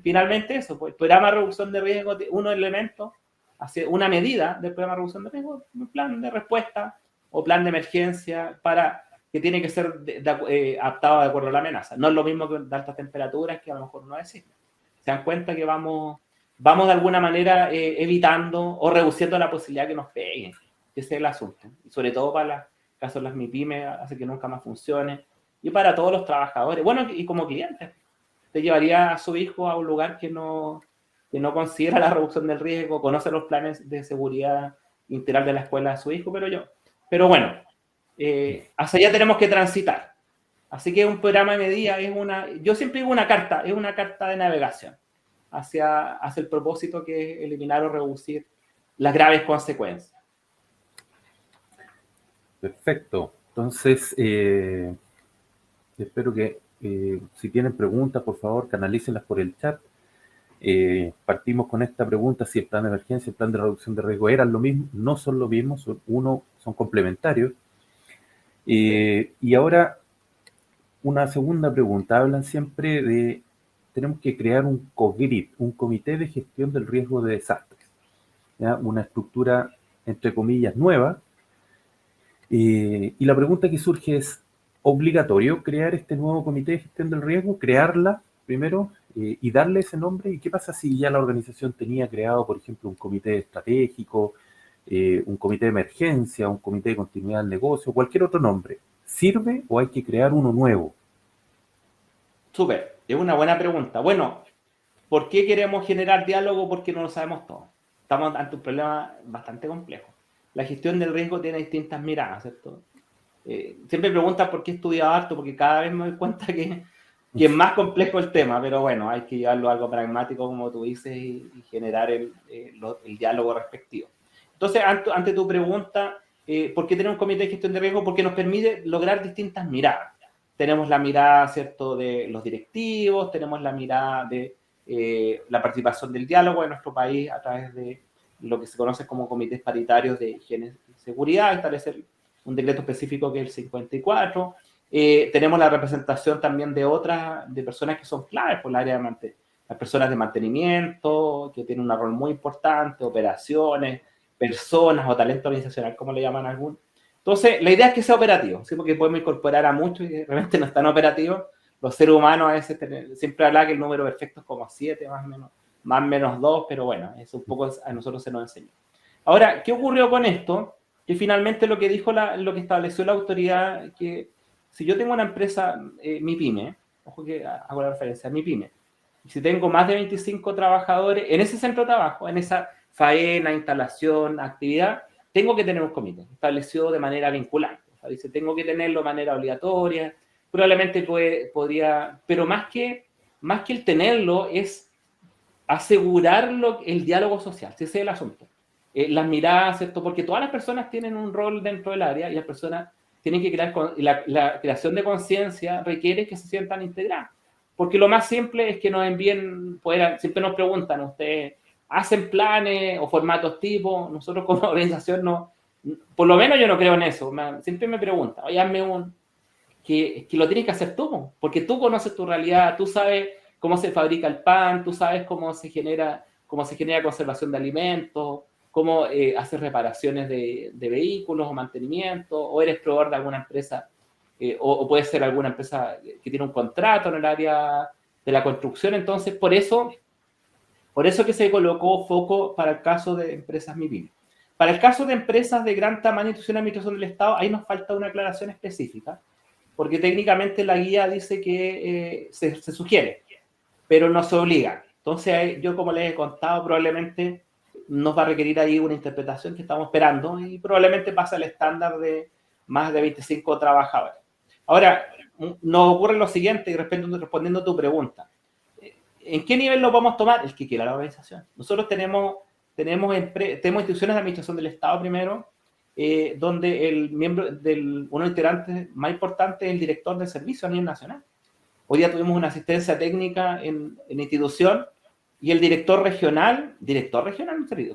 B: finalmente eso, pues, el programa de reducción de riesgo, uno elemento, hace una medida del programa de reducción de riesgo, un plan de respuesta o plan de emergencia que tiene que ser adaptado de acuerdo a la amenaza. No es lo mismo que de altas temperaturas, que a lo mejor no existe. Se dan cuenta que vamos de alguna manera evitando o reduciendo la posibilidad que nos peguen. Ese es el asunto. Y sobre todo para los casos de las MIPYME, hace que nunca más funcione. Y para todos los trabajadores. Bueno, y como clientes. Te llevaría a su hijo a un lugar que no considera la reducción del riesgo, conoce los planes de seguridad integral de la escuela de su hijo, pero bueno, hacia allá tenemos que transitar. Así que un programa de medida yo siempre digo es una carta de navegación hacia el propósito que es eliminar o reducir las graves consecuencias.
A: Perfecto. Entonces, espero que si tienen preguntas, por favor, canalícenlas por el chat. Partimos con esta pregunta: si el plan de emergencia y el plan de reducción de riesgo eran lo mismo. No son lo mismo, son complementarios. Y ahora, una segunda pregunta. Hablan siempre de tenemos que crear un COGRID, un Comité de Gestión del Riesgo de Desastres, ¿ya? Una estructura, entre comillas, nueva. Y la pregunta que surge es: ¿obligatorio crear este nuevo Comité de Gestión del Riesgo? ¿Crearla primero y darle ese nombre? ¿Y qué pasa si ya la organización tenía creado, por ejemplo, un comité estratégico, un comité de emergencia, un comité de continuidad del negocio, cualquier otro nombre? ¿Sirve o hay que crear uno nuevo?
B: Súper, es una buena pregunta. Bueno, ¿por qué queremos generar diálogo? Porque no lo sabemos todo. Estamos ante un problema bastante complejo. La gestión del riesgo tiene distintas miradas, ¿cierto? Siempre preguntan por qué he estudiado harto, porque cada vez me doy cuenta que es más complejo el tema, pero bueno, hay que llevarlo a algo pragmático, como tú dices, y generar el diálogo respectivo. Entonces, ante tu pregunta, ¿por qué tenemos un comité de gestión de riesgo? Porque nos permite lograr distintas miradas. Tenemos la mirada, ¿cierto?, de los directivos, tenemos la mirada de la participación del diálogo en nuestro país a través de lo que se conoce como comités paritarios de higiene y seguridad, establecer un decreto específico que es el 54. Tenemos la representación también de personas que son claves por el área de las personas de mantenimiento, que tienen un rol muy importante, operaciones, personas o talento organizacional, como le llaman algunos. Entonces, la idea es que sea operativo, ¿sí? Porque podemos incorporar a muchos y realmente no están operativos. Los seres humanos a veces siempre hablan que el número perfecto es como 7, más o menos 2, pero bueno, eso un poco a nosotros se nos enseñó. Ahora, ¿qué ocurrió con esto? que finalmente lo que dijo lo que estableció la autoridad, que si yo tengo una empresa, mi pyme, ojo que hago la referencia a mi pyme, y si tengo más de 25 trabajadores en ese centro de trabajo, en esa faena, instalación, actividad, tengo que tener un comité establecido de manera vinculante. O sea, dice, tengo que tenerlo de manera obligatoria, probablemente podría, pero más que el tenerlo es asegurarlo, el diálogo social, si ese es el asunto. Las miradas, ¿cierto? Porque todas las personas tienen un rol dentro del área y las personas tienen que crear, la creación de conciencia requiere que se sientan integradas. Porque lo más simple es que nos envíen, siempre nos preguntan, ¿ustedes hacen planes o formatos tipo? Nosotros como organización no, por lo menos yo no creo en eso. Siempre me preguntan, oye, hazme que lo tienes que hacer tú, porque tú conoces tu realidad, tú sabes cómo se fabrica el pan, tú sabes cómo se genera conservación de alimentos, cómo hacer reparaciones de vehículos o mantenimiento, o eres proveedor de alguna empresa, o puede ser alguna empresa que tiene un contrato en el área de la construcción. Entonces, por eso que se colocó foco para el caso de empresas MIPYME. Para el caso de empresas de gran tamaño, institución de administración del Estado, ahí nos falta una aclaración específica, porque técnicamente la guía dice que se sugiere, pero no se obliga. Entonces, yo como les he contado, probablemente nos va a requerir ahí una interpretación que estamos esperando y probablemente pase al estándar de más de 25 trabajadores. Ahora, nos ocurre lo siguiente, y respondiendo a tu pregunta. ¿En qué nivel lo vamos a tomar? El que quiera la organización. Nosotros tenemos instituciones de administración del Estado primero, donde uno de los integrantes más importantes es el director del servicio a nivel nacional. Hoy día tuvimos una asistencia técnica en institución y el director regional,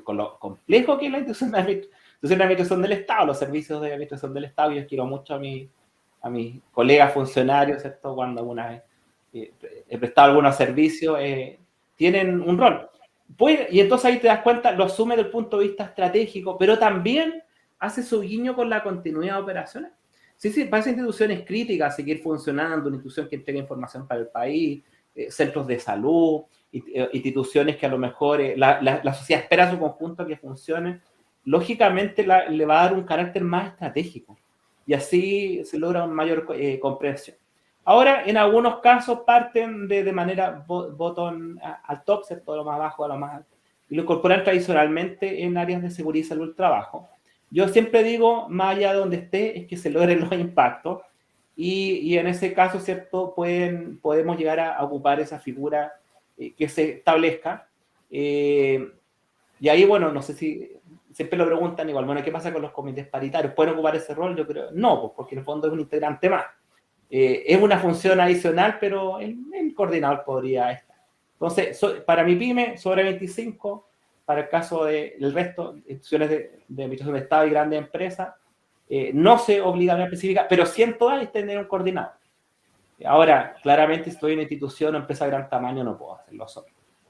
B: con lo complejo que es la institución de administración del Estado, los servicios de administración del Estado. Yo quiero mucho a mis colegas funcionarios, ¿cierto? Cuando alguna vez he prestado algunos servicios, tienen un rol. Y entonces ahí te das cuenta, lo asume desde el punto de vista estratégico, pero también hace su guiño con la continuidad operacional. Sí, para esas instituciones críticas, seguir funcionando, una institución que entrega información para el país, centros de salud, instituciones que a lo mejor la sociedad espera a su conjunto que funcione, lógicamente le va a dar un carácter más estratégico y así se logra una mayor comprensión. Ahora, en algunos casos parten de manera bottom al top, ¿cierto? De lo más bajo a lo más alto, y lo incorporan tradicionalmente en áreas de seguridad y salud del trabajo. Yo siempre digo, más allá de donde esté, es que se logren los impactos y en ese caso, ¿cierto? Podemos llegar a ocupar esa figura que se establezca. Y ahí, bueno, no sé si siempre lo preguntan igual, bueno, ¿qué pasa con los comités paritarios? ¿Pueden ocupar ese rol? Yo creo, no, pues porque en el fondo es un integrante más. Es una función adicional, pero el coordinador podría estar. Entonces, para mi pyme, sobre 25, para el caso del resto de instituciones de administración de Estado y grandes empresas, no se obliga a una específica, pero sí en todas es tener un coordinador. Ahora, claramente, si estoy en una institución o empresa de gran tamaño, no puedo hacerlo solo.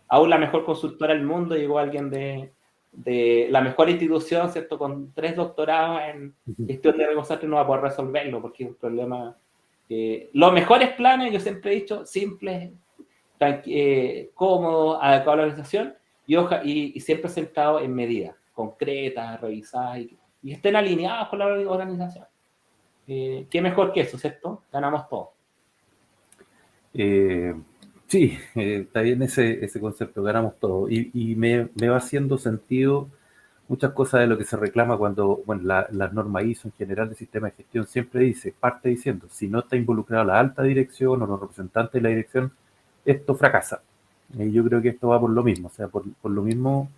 B: Aún la mejor consultora del mundo, llegó alguien de la mejor institución, ¿cierto? Con 3 doctorados en gestión de riesgos no va a poder resolverlo, porque es un problema. Los mejores planes, yo siempre he dicho, simples, cómodos, adecuados a la organización y siempre centrados en medidas concretas, revisadas y estén alineados con la organización. ¿Qué mejor que eso, cierto? Ganamos todo.
A: Sí, está bien ese concepto, ganamos todo. Y me va haciendo sentido muchas cosas de lo que se reclama cuando, bueno, las normas ISO en general del sistema de gestión siempre parte diciendo, si no está involucrada la alta dirección o los representantes de la dirección, esto fracasa. Yo creo que esto va por lo mismo, o sea, por lo mismo,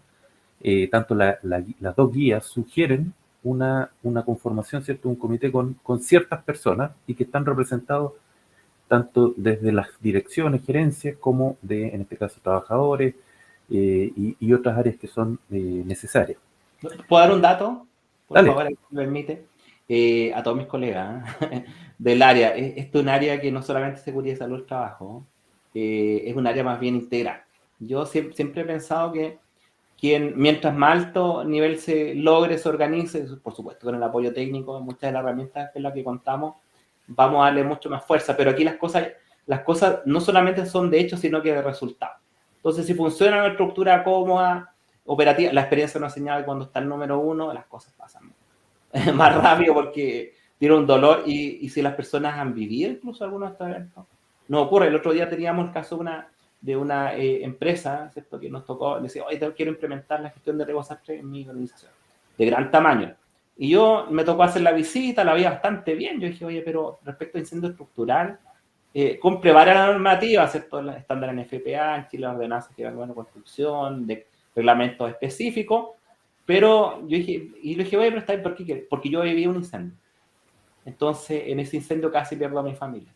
A: tanto las dos guías sugieren una conformación, ¿cierto? Un comité con ciertas personas y que están representados tanto desde las direcciones, gerencias, como en este caso, trabajadores y otras áreas que son necesarias.
B: ¿Puedo dar un dato? Por
A: Dale.
B: favor, si me permite. A todos mis colegas del área. Esto es un área que no solamente es seguridad y salud del trabajo, es un área más bien integral. Yo siempre he pensado que mientras más alto nivel se organice, por supuesto, con el apoyo técnico, muchas de las herramientas en las que contamos, vamos a darle mucho más fuerza. Pero aquí las cosas no solamente son de hecho, sino que de resultado. Entonces, si funciona una estructura cómoda, operativa, la experiencia nos enseña que cuando está el número 1, las cosas pasan. más rápido porque tiene un dolor y si las personas han vivido incluso algunos de estos eventos, no ocurre. El otro día teníamos el caso de una empresa, ¿cierto? Que nos tocó, le decía, oye, quiero implementar la gestión de riesgo desastre en mi organización, de gran tamaño. Y yo me tocó hacer la visita, la vi bastante bien. Yo dije, oye, pero respecto a incendio estructural, cumple varias normativas, ¿cierto? Los estándares en FPA, en Chile, las ordenanzas que van de construcción, de reglamentos específicos, pero yo dije, y le dije, oye, pero está bien, ¿por qué? Porque yo viví un incendio. Entonces, en ese incendio casi pierdo a mi familia.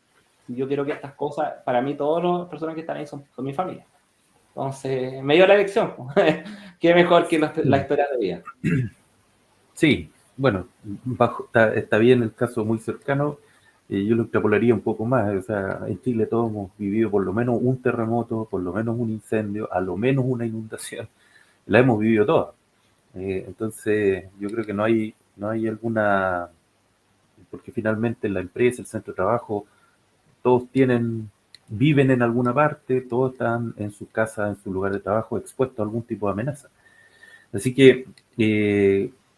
B: Yo quiero que estas cosas, para mí, todas las personas que están ahí son mi familia. Entonces, me dio la elección. Qué mejor que la historia de vida.
A: Sí, bueno, está bien el caso muy cercano. Yo lo extrapolaría un poco más. O sea, en Chile todos hemos vivido por lo menos un terremoto, por lo menos un incendio, a lo menos una inundación. La hemos vivido todas. Entonces, yo creo que no hay alguna, porque finalmente la empresa, el centro de trabajo, todos viven en alguna parte, todos están en su casa, en su lugar de trabajo, expuestos a algún tipo de amenaza. Así que,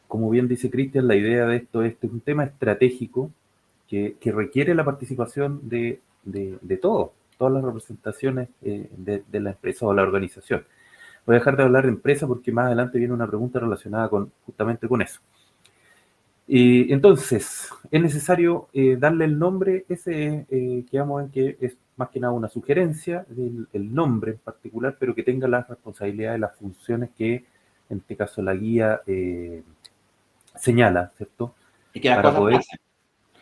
A: como bien dice Cristian, la idea de esto es un tema estratégico que requiere la participación de todas las representaciones de la empresa o la organización. Voy a dejar de hablar de empresa porque más adelante viene una pregunta relacionada justamente con eso. Entonces, es necesario darle el nombre, ese que vamos a ver que es más que nada una sugerencia del nombre en particular, pero que tenga las responsabilidades, las funciones que en este caso la guía señala, ¿cierto?
B: Y que las
A: Para
B: cosas
A: poder,
B: pasen.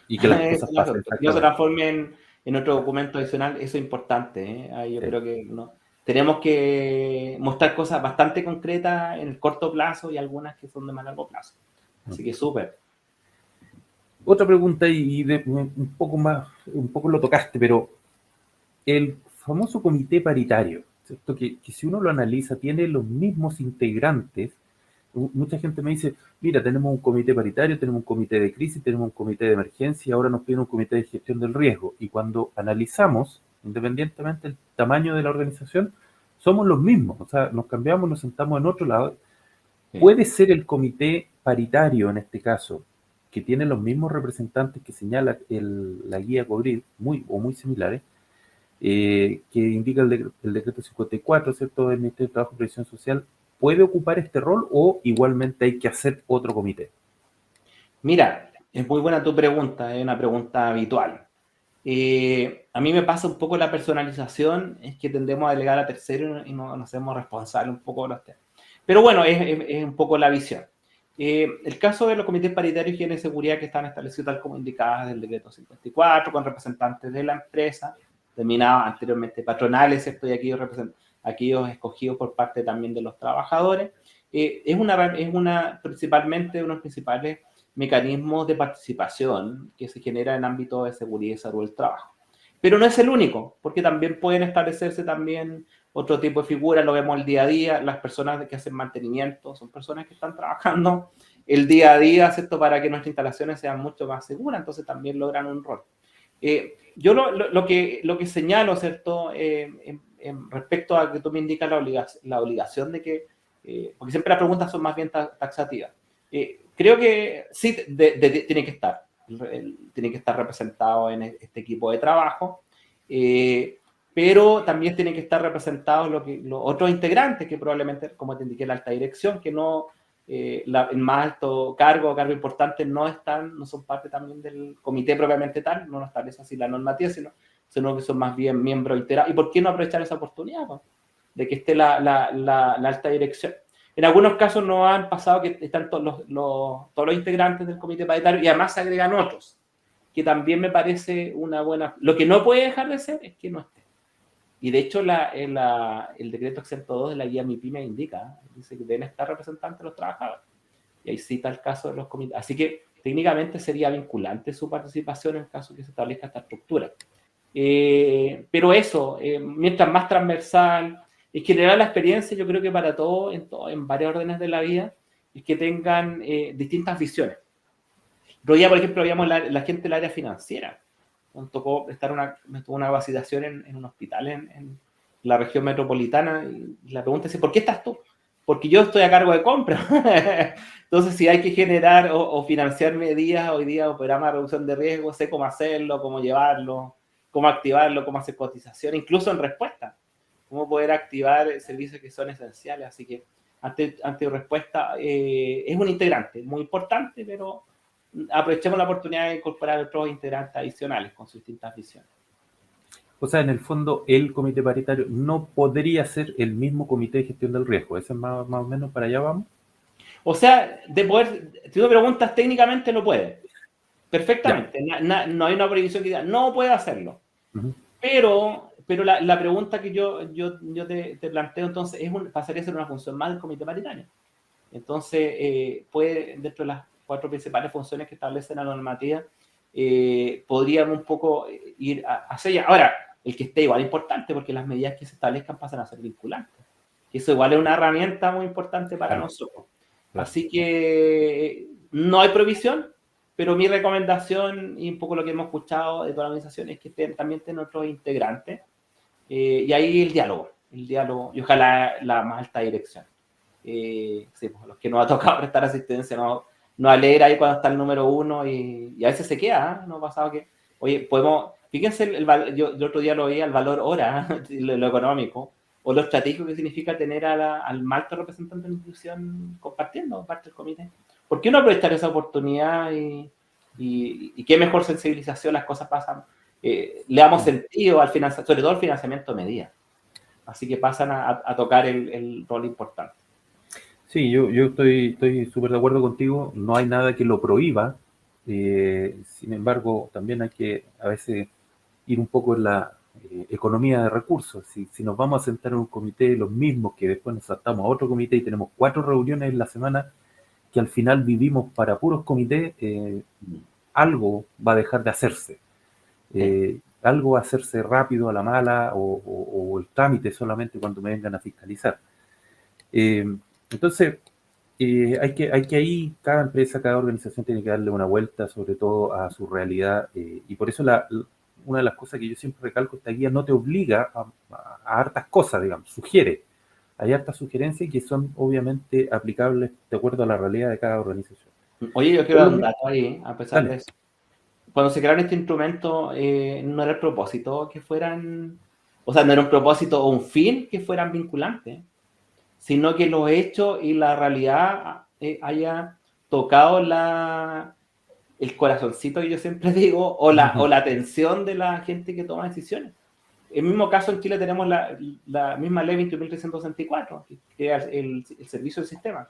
A: y que las cosas pasen
B: No se
A: exactamente.
B: transformen en otro documento adicional, eso es importante. Ahí yo
A: Sí.
B: creo que no. Tenemos que mostrar cosas bastante concretas en el corto plazo y algunas que son de más largo plazo. Así que súper.
A: Otra pregunta un poco más, un poco lo tocaste, pero el famoso comité paritario, ¿cierto? Que si uno lo analiza, tiene los mismos integrantes. Mucha gente me dice, mira, tenemos un comité paritario, tenemos un comité de crisis, tenemos un comité de emergencia y ahora nos piden un comité de gestión del riesgo. Y cuando analizamos, independientemente del tamaño de la organización, somos los mismos. O sea, nos cambiamos, nos sentamos en otro lado.
B: Sí.
A: ¿Puede ser el comité paritario en este caso, que tiene los mismos representantes que señala la guía COBRID, muy similares, que indica el decreto 54, ¿cierto?, del Ministerio de Trabajo y Previsión Social, ¿puede ocupar este rol o igualmente hay que hacer otro comité?
B: Mira, es muy buena tu pregunta, es una pregunta habitual. A mí me pasa un poco la personalización, es que tendemos a delegar a terceros y no nos hacemos responsables un poco de los temas. Pero bueno, es un poco la visión. El caso de los comités paritarios de higiene y seguridad que están establecidos tal como indicadas del decreto 54, con representantes de la empresa, denominados anteriormente patronales, ¿cierto? Y aquellos escogidos por parte también de los trabajadores, principalmente uno de los principales mecanismos de participación que se genera en ámbito de seguridad y salud del trabajo. Pero no es el único, porque también pueden establecerse también otro tipo de figuras, lo vemos el día a día, las personas que hacen mantenimiento son personas que están trabajando el día a día, ¿cierto?, para que nuestras instalaciones sean mucho más seguras, entonces también logran un rol. Yo lo que señalo, ¿cierto?, respecto a que tú me indicas la obligación de que, porque siempre las preguntas son más bien taxativas, creo que sí tiene que estar representado en este equipo de trabajo, pero también tienen que estar representados los otros integrantes, que probablemente, como te indiqué, la alta dirección, que no, el más alto cargo importante no son parte también del comité propiamente tal, no establece así la normativa, sino que son más bien miembros integrados. ¿Y por qué no aprovechar esa oportunidad, ¿no?, de que esté la alta dirección? En algunos casos nos han pasado que están todos los integrantes del comité paritario y además se agregan otros, que también me parece una buena... Lo que no puede dejar de ser es que no esté. Y de hecho el decreto 102 de la guía MIPYME indica, dice que deben estar representantes los trabajadores. Y ahí cita el caso de los comités. Así que técnicamente sería vinculante su participación en el caso que se establezca esta estructura. Pero eso, mientras más transversal, en general la experiencia, yo creo que para todos, en varios órdenes de la vida, es que tengan distintas visiones. Pero ya, por ejemplo, habíamos la gente del área financiera. Me tocó una capacitación en un hospital en la región metropolitana y la pregunta es, ¿por qué estás tú? porque yo estoy a cargo de compra. Entonces, si hay que generar o financiar medidas hoy día o programas de reducción de riesgo, sé cómo hacerlo, cómo llevarlo, cómo activarlo, cómo hacer cotización, incluso en respuesta, cómo poder activar servicios que son esenciales. Así que ante respuesta es un integrante muy importante, pero aprovechemos la oportunidad de incorporar otros integrantes adicionales con sus distintas visiones.
A: O sea, en el fondo, el comité paritario no podría ser el mismo comité de gestión del riesgo. ¿Ese es más o menos para allá vamos?
B: O sea, si tú me preguntas técnicamente, lo puede.
A: Ya.
B: Perfectamente. No hay una prohibición que diga, no puede hacerlo.
A: Uh-huh.
B: Pero la pregunta que yo te planteo entonces pasaría a ser una función más del comité paritario. Entonces, puede, dentro de las 4 principales funciones que establece la normativa, podríamos un poco ir hacia allá. Ahora, el que esté igual es importante porque las medidas que se establezcan pasan a ser vinculantes. Eso igual es una herramienta muy importante para nosotros.
A: Claro.
B: Así que no hay provisión, pero mi recomendación y un poco lo que hemos escuchado de toda la organización es que también estén otros integrantes y ahí el diálogo y ojalá la más alta dirección. Sí, pues, los que nos ha tocado prestar asistencia no alegra ahí cuando está el número 1 y a veces se queda, ¿eh? No ha pasado que, oye, podemos, fíjense, yo otro día lo veía, el valor hora, lo económico, o lo estratégico que significa tener al alto representante de la institución compartiendo parte del comité. ¿Por qué no aprovechar esa oportunidad y qué mejor sensibilización? Las cosas pasan, le damos sentido al financiamiento, sobre todo al financiamiento de medidas. Así que pasan a tocar el rol importante.
A: Sí, yo estoy súper de acuerdo contigo. No hay nada que lo prohíba. Sin embargo, también hay que a veces ir un poco en la economía de recursos. Si nos vamos a sentar en un comité, los mismos que después nos saltamos a otro comité y tenemos 4 reuniones en la semana, que al final vivimos para puros comités, algo va a dejar de hacerse. Algo va a hacerse rápido a la mala o el trámite solamente cuando me vengan a fiscalizar. Entonces, hay que ahí, cada empresa, cada organización tiene que darle una vuelta, sobre todo a su realidad, y por eso una de las cosas que yo siempre recalco, esta guía no te obliga a hartas cosas, digamos, sugiere. Hay hartas sugerencias que son obviamente aplicables de acuerdo a la realidad de cada organización.
B: Oye, yo quiero dar un dato ahí, a pesar
A: Dale.
B: de eso. Cuando se crearon este instrumento, no era el propósito que fueran, o sea, no era un propósito o un fin que fueran vinculantes, sino que los hechos y la realidad haya tocado el corazoncito que yo siempre digo, o la atención de la gente que toma decisiones. En el mismo caso, en Chile tenemos la misma ley 21.364, que es el servicio del sistema.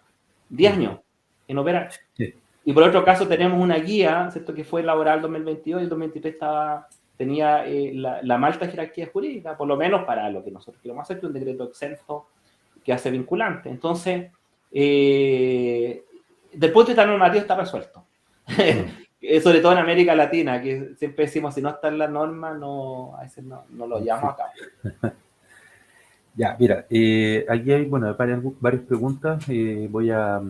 B: 10 años en operar.
A: Sí.
B: Y por otro caso tenemos una guía, ¿cierto?, que fue elaborada el 2022 y el 2023 tenía la más alta jerarquía jurídica, por lo menos para lo que nosotros queremos hacer, que un decreto exento que hace vinculante. Entonces, del punto de vista normativo está resuelto. Sobre todo en América Latina, que siempre decimos, si no está en la norma, a veces no lo llevamos a cabo.
A: Ya, mira, aquí hay, bueno, varias preguntas. Voy a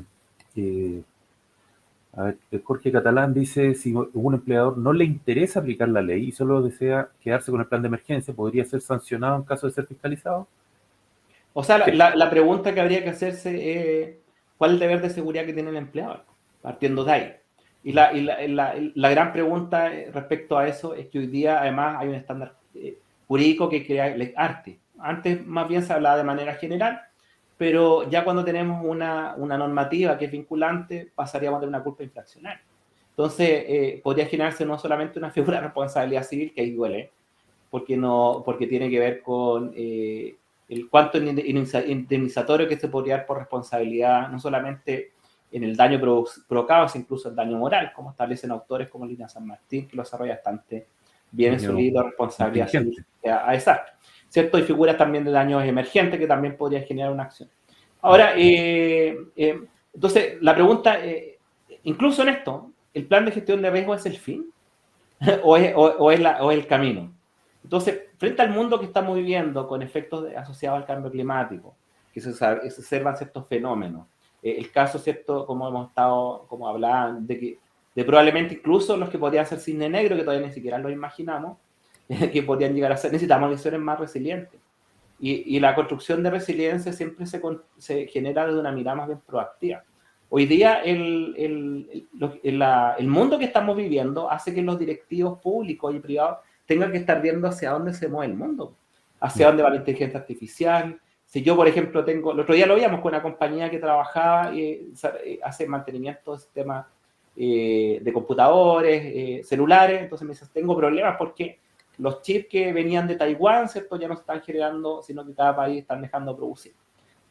A: ver, Jorge Catalán dice, si un empleador no le interesa aplicar la ley y solo desea quedarse con el plan de emergencia, ¿podría ser sancionado en caso de ser fiscalizado?
B: O sea, la pregunta que habría que hacerse es, ¿cuál es el deber de seguridad que tiene el empleador? Partiendo de ahí. Y la gran pregunta respecto a eso es que hoy día, además, hay un estándar jurídico que crea el arte. Antes, más bien, se hablaba de manera general, pero ya cuando tenemos una normativa que es vinculante, pasaríamos de una culpa infraccional. Entonces, podría generarse no solamente una figura de responsabilidad civil, que ahí duele, porque tiene que ver con el cuánto indemnizatorio que se podría dar por responsabilidad, no solamente en el daño provocado, sino incluso el daño moral, como establecen autores como Lina San Martín, que lo desarrolla bastante bien en su libro Responsabilidad Civil a esa, ¿cierto? Y figuras también de daños emergentes que también podría generar una acción. Ahora, entonces, la pregunta, incluso en esto, ¿el plan de gestión de riesgo es el fin? ¿O es el camino? Entonces, frente al mundo que estamos viviendo con efectos asociados al cambio climático, que se observan ciertos fenómenos, el caso, ¿cierto?, como hablaban, de probablemente incluso los que podrían ser cisne negro, que todavía ni siquiera lo imaginamos, que podrían llegar a ser, necesitamos decisiones más resilientes. Y la construcción de resiliencia siempre se genera desde una mirada más bien proactiva. Hoy día el mundo que estamos viviendo hace que los directivos públicos y privados tengan que estar viendo hacia dónde se mueve el mundo, hacia dónde va la inteligencia artificial. Si yo, por ejemplo, el otro día lo veíamos con una compañía que trabajaba y hace mantenimiento de sistemas de computadores, celulares, entonces me dice, tengo problemas porque los chips que venían de Taiwán, ¿cierto? Ya no se están generando, sino que cada país están dejando de producir.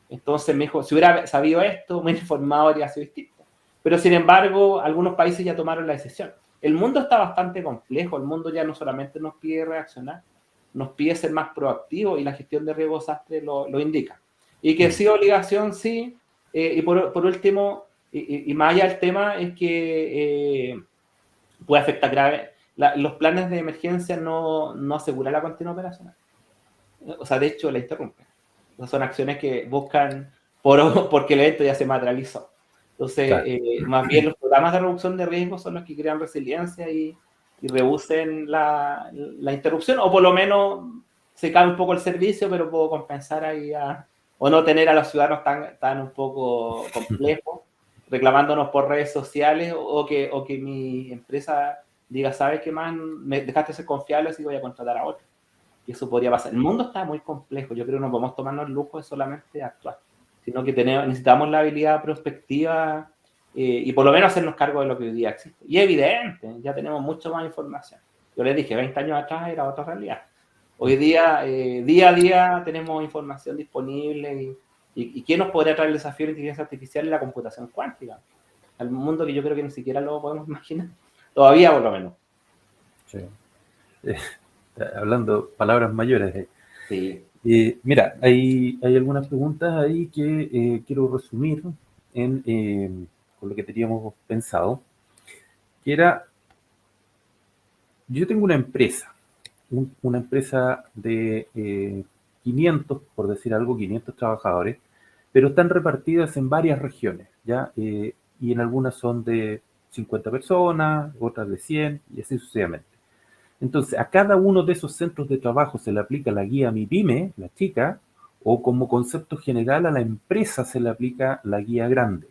B: Entonces me dijo, si hubiera sabido esto, me hubiera informado, habría sido distinto. Pero sin embargo, algunos países ya tomaron la decisión. El mundo está bastante complejo, el mundo ya no solamente nos pide reaccionar, nos pide ser más proactivo y la gestión de riesgo desastre lo indica. Y que sí, obligación, sí. Y por último, y más allá del tema, es que puede afectar grave. Los planes de emergencia no aseguran la continuidad operacional. O sea, de hecho, la interrumpen. Son acciones que buscan porque el evento ya se materializó. Entonces,
A: Claro.
B: más bien los programas de reducción de riesgo son los que crean resiliencia y reducen la interrupción, o por lo menos se cae un poco el servicio, pero puedo compensar ahí o no tener a los ciudadanos tan un poco complejos, reclamándonos por redes sociales, o que mi empresa diga, ¿sabes qué más? Me dejaste ser confiable, así voy a contratar a otro. Y eso podría pasar. El mundo está muy complejo. Yo creo que no podemos tomarnos el lujo de solamente actuar, sino que necesitamos la habilidad prospectiva y por lo menos hacernos cargo de lo que hoy día existe. Y es evidente, ya tenemos mucho más información. Yo les dije, 20 años atrás era otra realidad. Hoy día, día a día, tenemos información disponible y ¿qué nos podría traer el desafío de la inteligencia artificial y la computación cuántica? Al mundo que yo creo que ni siquiera lo podemos imaginar. Todavía, por lo menos.
A: Sí. Hablando palabras mayores.
B: Sí.
A: Mira, hay algunas preguntas ahí que quiero resumir con lo que teníamos pensado, que era, yo tengo una empresa de 500, por decir algo, 500 trabajadores, pero están repartidas en varias regiones, ¿ya? Y en algunas son de 50 personas, otras de 100, y así sucesivamente. Entonces, a cada uno de esos centros de trabajo se le aplica la guía MIPYME, la chica, o como concepto general a la empresa se le aplica la guía grande,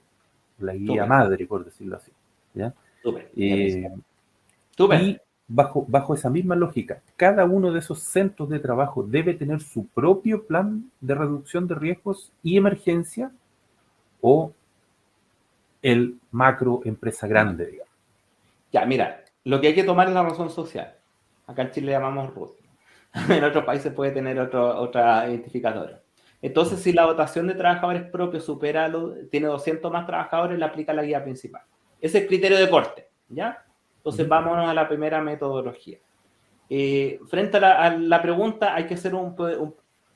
A: la guía madre, por decirlo así, ¿ya?
B: Súper.
A: Y bajo esa misma lógica, cada uno de esos centros de trabajo debe tener su propio plan de reducción de riesgos y emergencia, o el macro empresa grande, digamos.
B: Ya, mira, lo que hay que tomar es la razón social. Acá en Chile le llamamos RUT. En otros países puede tener otra identificadora. Entonces, si la dotación de trabajadores propios tiene 200 más trabajadores, le aplica la guía principal. Ese es el criterio de corte, ¿ya? Entonces, vámonos a la primera metodología. Frente a la pregunta, hay que hacer un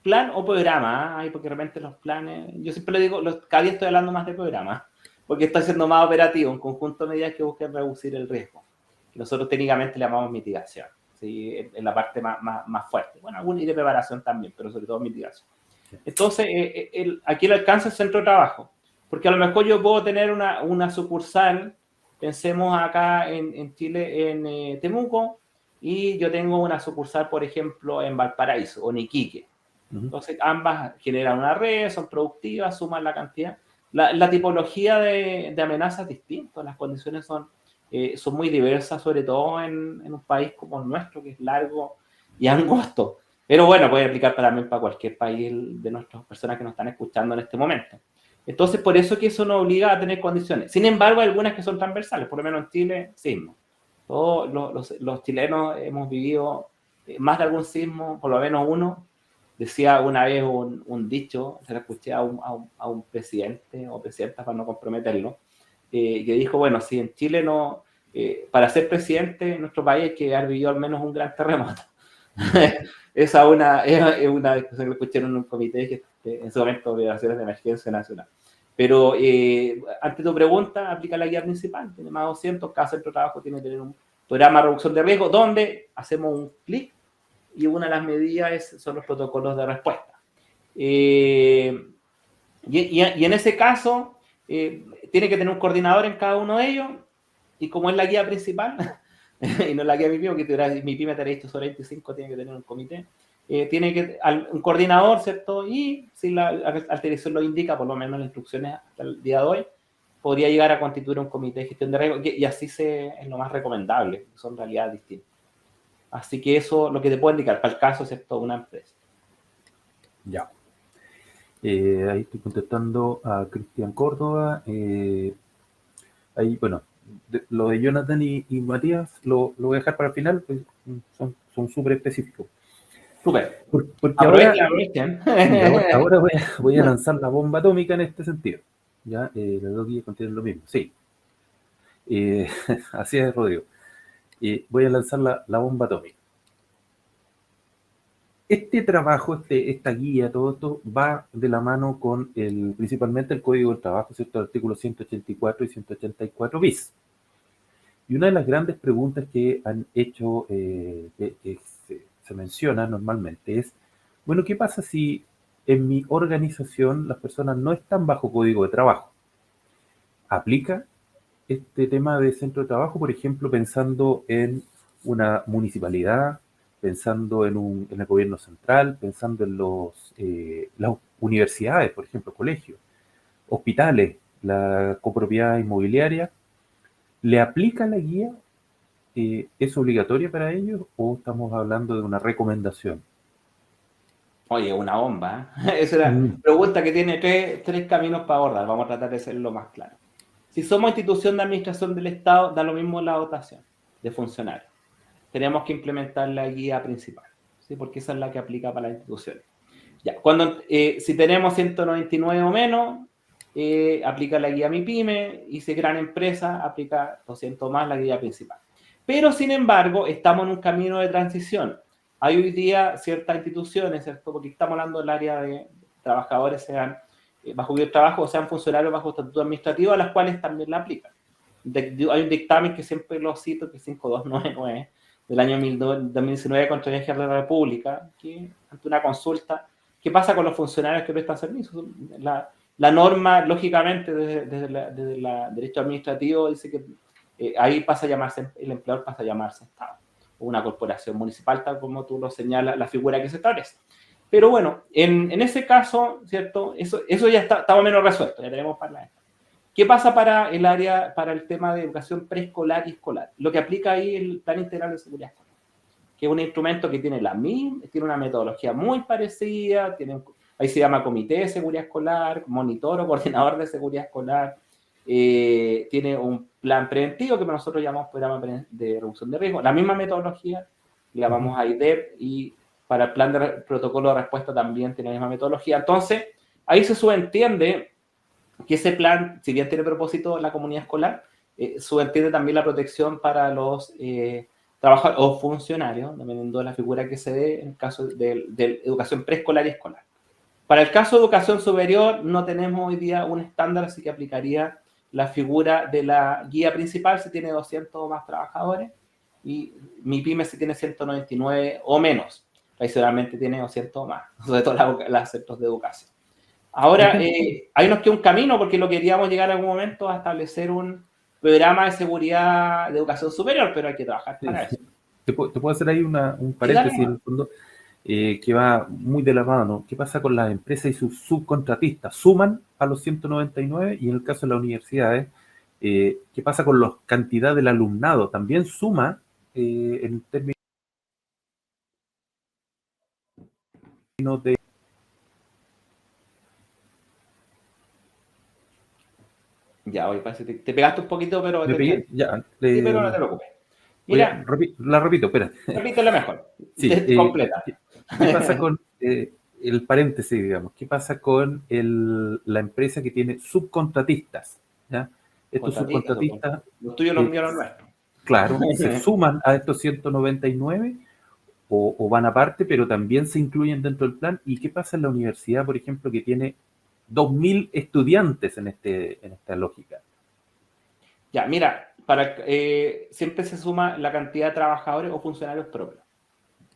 B: plan o programa, ¿eh? Porque realmente los planes, yo siempre le digo, cada día estoy hablando más de programas, porque estoy siendo más operativo, un conjunto de medidas que busquen reducir el riesgo, que nosotros técnicamente le llamamos mitigación, ¿sí? En la parte más fuerte. Bueno, algún y de preparación también, pero sobre todo mitigación. Entonces, aquí le alcanza el centro de trabajo, porque a lo mejor yo puedo tener una sucursal, pensemos acá en Chile, en Temuco, y yo tengo una sucursal, por ejemplo, en Valparaíso o en Iquique. Entonces, ambas generan una red, son productivas, suman la cantidad. La tipología de amenazas es distinta, las condiciones son muy diversas, sobre todo en un país como el nuestro, que es largo y angosto. Pero bueno, puede aplicar también para cualquier país de nuestras personas que nos están escuchando en este momento. Entonces, por eso que eso nos obliga a tener condiciones. Sin embargo, hay algunas que son transversales, por lo menos en Chile, sismo. Todos los chilenos hemos vivido más de algún sismo, por lo menos uno. Decía una vez un dicho, se lo escuché a un presidente o presidenta, para no comprometerlo, que dijo, bueno, si en Chile no, para ser presidente en nuestro país hay que haber vivido al menos un gran terremoto. Esa es una discusión que lo escuché en un comité que en su momento de operaciones de emergencia nacional. Pero ante tu pregunta, aplica la guía principal, tiene más de 200, cada centro de trabajo tiene que tener un programa de reducción de riesgo, donde hacemos un clic y una de las medidas son los protocolos de respuesta. Y en ese caso, tiene que tener un coordinador en cada uno de ellos, y como es la guía principal, y no la guía MIPYME, porque mi pyme te ha dicho sobre 25, tiene que tener un comité, tiene que un coordinador, ¿cierto? Y si la alteración lo indica, por lo menos las instrucciones hasta el día de hoy, podría llegar a constituir un comité de gestión de riesgo, y así es lo más recomendable, son realidades distintas. Así que eso lo que te puedo indicar para el caso, ¿cierto?, de una empresa.
A: Ya. Ahí estoy contestando a Cristian Córdoba. Ahí, bueno, lo de Jonathan y Matías lo voy a dejar para el final, pues son súper específicos.
B: Súper.
A: Porque ahora,
B: Aprovechen.
A: sí, ahora voy a lanzar la bomba atómica en este sentido. Ya, las dos guías contienen lo mismo. Sí. Así es, Rodrigo. Voy a lanzar la bomba atómica. Este trabajo, esta guía, todo esto va de la mano con principalmente el Código del Trabajo, ¿cierto? El artículo 184 y 184 bis. Y una de las grandes preguntas que han hecho, que se menciona normalmente es, bueno, ¿qué pasa si en mi organización las personas no están bajo Código de Trabajo? ¿Aplica este tema de centro de trabajo, por ejemplo, pensando en una municipalidad, pensando en el gobierno central, pensando en las universidades, por ejemplo, colegios, hospitales, la copropiedad inmobiliaria? ¿Le aplica la guía? ¿Es obligatoria para ellos o estamos hablando de una recomendación?
B: Oye, una bomba. Esa es la pregunta que tiene tres caminos para abordar. Vamos a tratar de ser lo más claro. Si somos institución de administración del Estado, da lo mismo la dotación de funcionarios. Tenemos que implementar la guía principal, ¿sí? Porque esa es la que aplica para las instituciones. Ya, si tenemos 199 o menos, aplica la guía MIPYME, y si es gran empresa, aplica 200 más la guía principal. Pero, sin embargo, estamos en un camino de transición. Hay hoy día ciertas instituciones, ¿cierto? Porque estamos hablando del área de trabajadores, sean bajo el trabajo o sean funcionarios bajo estatuto administrativo, a las cuales también la aplican. Hay un dictamen que siempre lo cito, que es 5299, del año 2019 contra el Ejército de la República, que ante una consulta, ¿qué pasa con los funcionarios que prestan servicios? La norma, lógicamente, desde el derecho administrativo, dice que ahí pasa a llamarse, el empleador pasa a llamarse Estado, o una corporación municipal, tal como tú lo señalas, la figura que se establece. Pero bueno, en ese caso, ¿cierto? Eso ya está más o menos resuelto, ya tenemos para la... ¿Qué pasa para el área, para el tema de educación preescolar y escolar? Lo que aplica ahí el Plan Integral de Seguridad Escolar, que es un instrumento que tiene tiene una metodología muy parecida, ahí se llama Comité de Seguridad Escolar, Monitor o Coordinador de Seguridad Escolar, tiene un plan preventivo que nosotros llamamos Programa de Reducción de Riesgo, la misma metodología, le llamamos AIDEP, y para el plan de protocolo de respuesta también tiene la misma metodología. Entonces, ahí se subentiende que ese plan, si bien tiene propósito la comunidad escolar, subentiende también la protección para los trabajadores o funcionarios, dependiendo de la figura que se dé en el caso de educación preescolar y escolar. Para el caso de educación superior, no tenemos hoy día un estándar, así que aplicaría la figura de la guía principal si tiene 200 o más trabajadores, y MIPYME si tiene 199 o menos. Tradicionalmente tiene 200 o más, sobre todo los centros de educación. Ahora, ahí nos queda un camino, porque lo queríamos llegar a algún momento a establecer un programa de seguridad de educación superior, pero hay que trabajar para eso.
A: Te puedo hacer ahí un paréntesis, en el fondo, que va muy de la mano. ¿Qué pasa con las empresas y sus subcontratistas? ¿Suman a los 199? Y en el caso de las universidades, ¿qué pasa con la cantidad del alumnado? ¿También suma en términos de...
B: Ya, hoy parece que te pegaste un poquito, pero
A: ¿Me pegué? Ya,
B: sí, pero no te preocupes. Mira,
A: la repito, espera.
B: repítelo mejor.
A: Sí,
B: Completa.
A: ¿qué pasa con el paréntesis, digamos? ¿Qué pasa con la empresa que tiene subcontratistas? ¿Ya? Estos subcontratistas,
B: Los tuyos, los míos, los nuestros.
A: claro, se suman a estos 199 o van aparte, pero también se incluyen dentro del plan. ¿Y qué pasa en la universidad, por ejemplo, que tiene 2.000 estudiantes en esta lógica?
B: Ya, mira, siempre se suma la cantidad de trabajadores o funcionarios propios.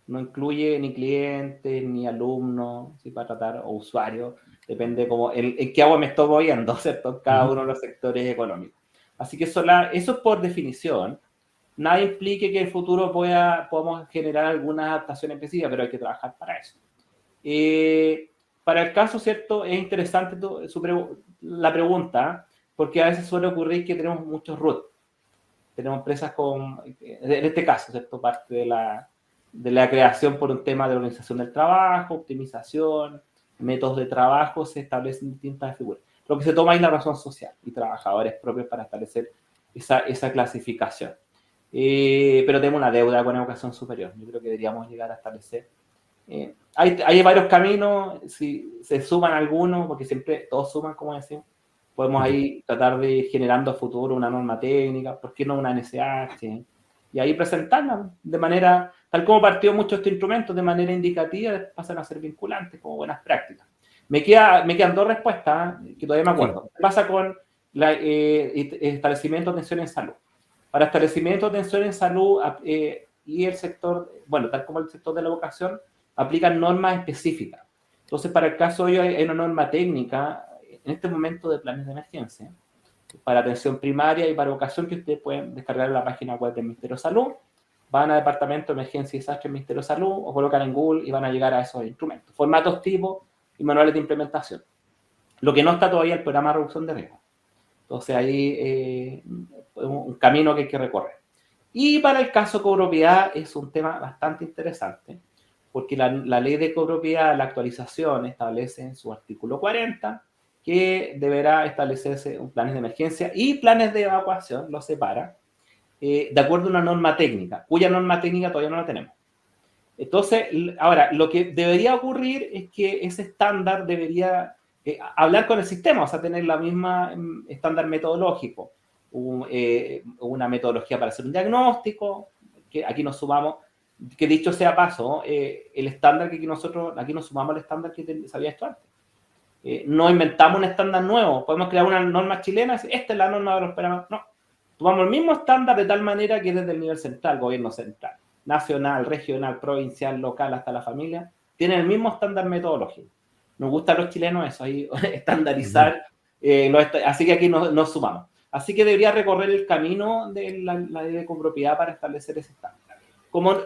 B: No incluye ni clientes, ni alumnos, ¿sí? Para tratar, o usuarios, depende en qué agua me estoy moviendo, ¿cierto? Cada uno de los sectores económicos. Así que eso es por definición. nada implique que en el futuro podamos generar alguna adaptación específica, pero hay que trabajar para eso. Para el caso, ¿cierto? Es interesante la pregunta, porque a veces suele ocurrir que tenemos muchos root. Tenemos empresas en este caso, ¿cierto? Parte de la creación por un tema de organización del trabajo, optimización, métodos de trabajo, se establecen distintas figuras. Lo que se toma es la razón social y trabajadores propios para establecer esa clasificación. Pero tenemos una deuda con educación superior. Yo creo que deberíamos llegar a establecer. Hay varios caminos, si se suman algunos, porque siempre todos suman, como decimos, podemos ahí tratar de ir generando a futuro una norma técnica, ¿por qué no una NSH? Y ahí presentarla de manera, tal como partió mucho este instrumento, de manera indicativa, pasan a ser vinculantes como buenas prácticas. Me quedan dos respuestas que todavía me acuerdo. ¿Qué pasa con establecimiento de atención en salud? Para establecimiento de atención en salud y el sector, bueno, tal como el sector de la educación, aplican normas específicas. Entonces, para el caso de hoy hay una norma técnica en este momento de planes de emergencia para atención primaria y para educación que ustedes pueden descargar en la página web del Ministerio de Salud. Van a Departamento de Emergencia y Desastre del Ministerio de Salud o colocan en Google y van a llegar a esos instrumentos. Formatos tipo y manuales de implementación. Lo que no está todavía el programa de reducción de riesgo. Entonces ahí un camino que hay que recorrer. Y para el caso de copropiedad es un tema bastante interesante, porque la ley de copropiedad, la actualización, establece en su artículo 40 que deberá establecerse un planes de emergencia y planes de evacuación, lo separa, de acuerdo a una norma técnica, cuya norma técnica todavía no la tenemos. Entonces, ahora, lo que debería ocurrir es que ese estándar debería hablar con el sistema, o sea, tener la misma estándar metodológico, una metodología para hacer un diagnóstico, que aquí nos sumamos, que dicho sea paso, el estándar que aquí nos sumamos al estándar que se había hecho antes. No inventamos un estándar nuevo, podemos crear una norma chilena, esta es la norma de los programas, no, tomamos el mismo estándar de tal manera que desde el nivel central, gobierno central, nacional, regional, provincial, local, hasta la familia, tienen el mismo estándar metodológico. Nos gusta a los chilenos eso, ahí estandarizar, así que aquí nos sumamos. Así que debería recorrer el camino de la ley de copropiedad para establecer ese estándar.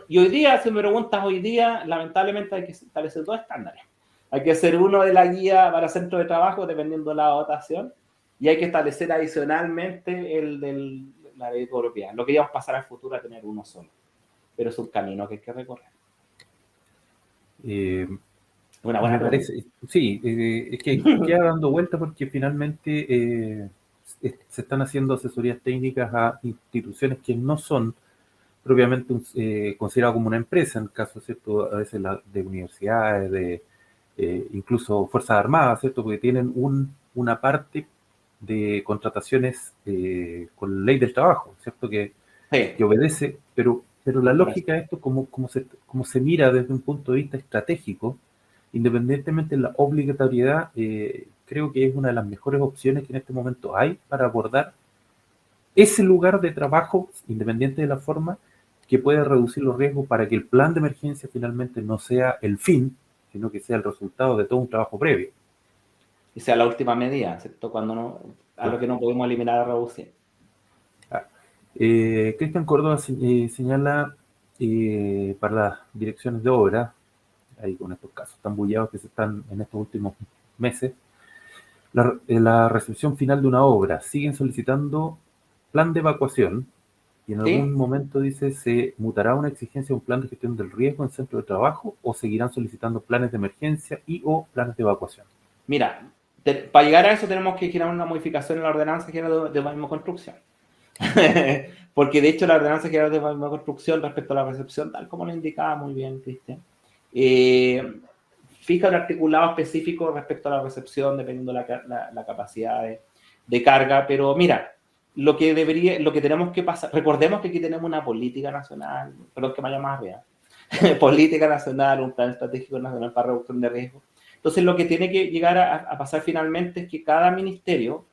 B: Y hoy día, si me preguntas hoy día, lamentablemente hay que establecer dos estándares. Hay que hacer uno de la guía para centro de trabajo, dependiendo de la dotación, y hay que establecer adicionalmente el de la ley de copropiedad. Lo que íbamos a pasar al futuro a tener uno solo. Pero es un camino que hay que recorrer.
A: Una buena pregunta. Sí, es que queda dando vuelta porque finalmente se están haciendo asesorías técnicas a instituciones que no son propiamente consideradas como una empresa, en el caso, ¿cierto? A veces de universidades, de incluso Fuerzas Armadas, ¿cierto? Porque tienen una parte de contrataciones con ley del trabajo, ¿cierto? Que obedece, pero la lógica de esto, como se mira desde un punto de vista estratégico, independientemente de la obligatoriedad, creo que es una de las mejores opciones que en este momento hay para abordar ese lugar de trabajo, independiente de la forma, que puede reducir los riesgos para que el plan de emergencia finalmente no sea el fin, sino que sea el resultado de todo un trabajo previo.
B: Y sea la última medida, ¿cierto? A lo que no podemos eliminar o reducir.
A: Cristian Córdoba señala para las direcciones de obra, ahí con estos casos tan bullados que se están en estos últimos meses, la recepción final de una obra, siguen solicitando plan de evacuación y en algún momento dice, ¿se mutará una exigencia de un plan de gestión del riesgo en centro de trabajo o seguirán solicitando planes de emergencia y o planes de evacuación?
B: Mira, para llegar a eso tenemos que generar una modificación en la ordenanza general de urbanismo construcción. Porque de hecho la ordenanza general de urbanismo construcción respecto a la recepción, tal como lo indicaba muy bien Cristian, fija un articulado específico respecto a la recepción dependiendo de la capacidad de carga, pero mira, lo que tenemos que pasar, recordemos que aquí tenemos una política nacional, perdón que vaya más arriba, política nacional, un plan estratégico nacional para reducción de riesgo. Entonces lo que tiene que llegar a pasar finalmente es que cada ministerio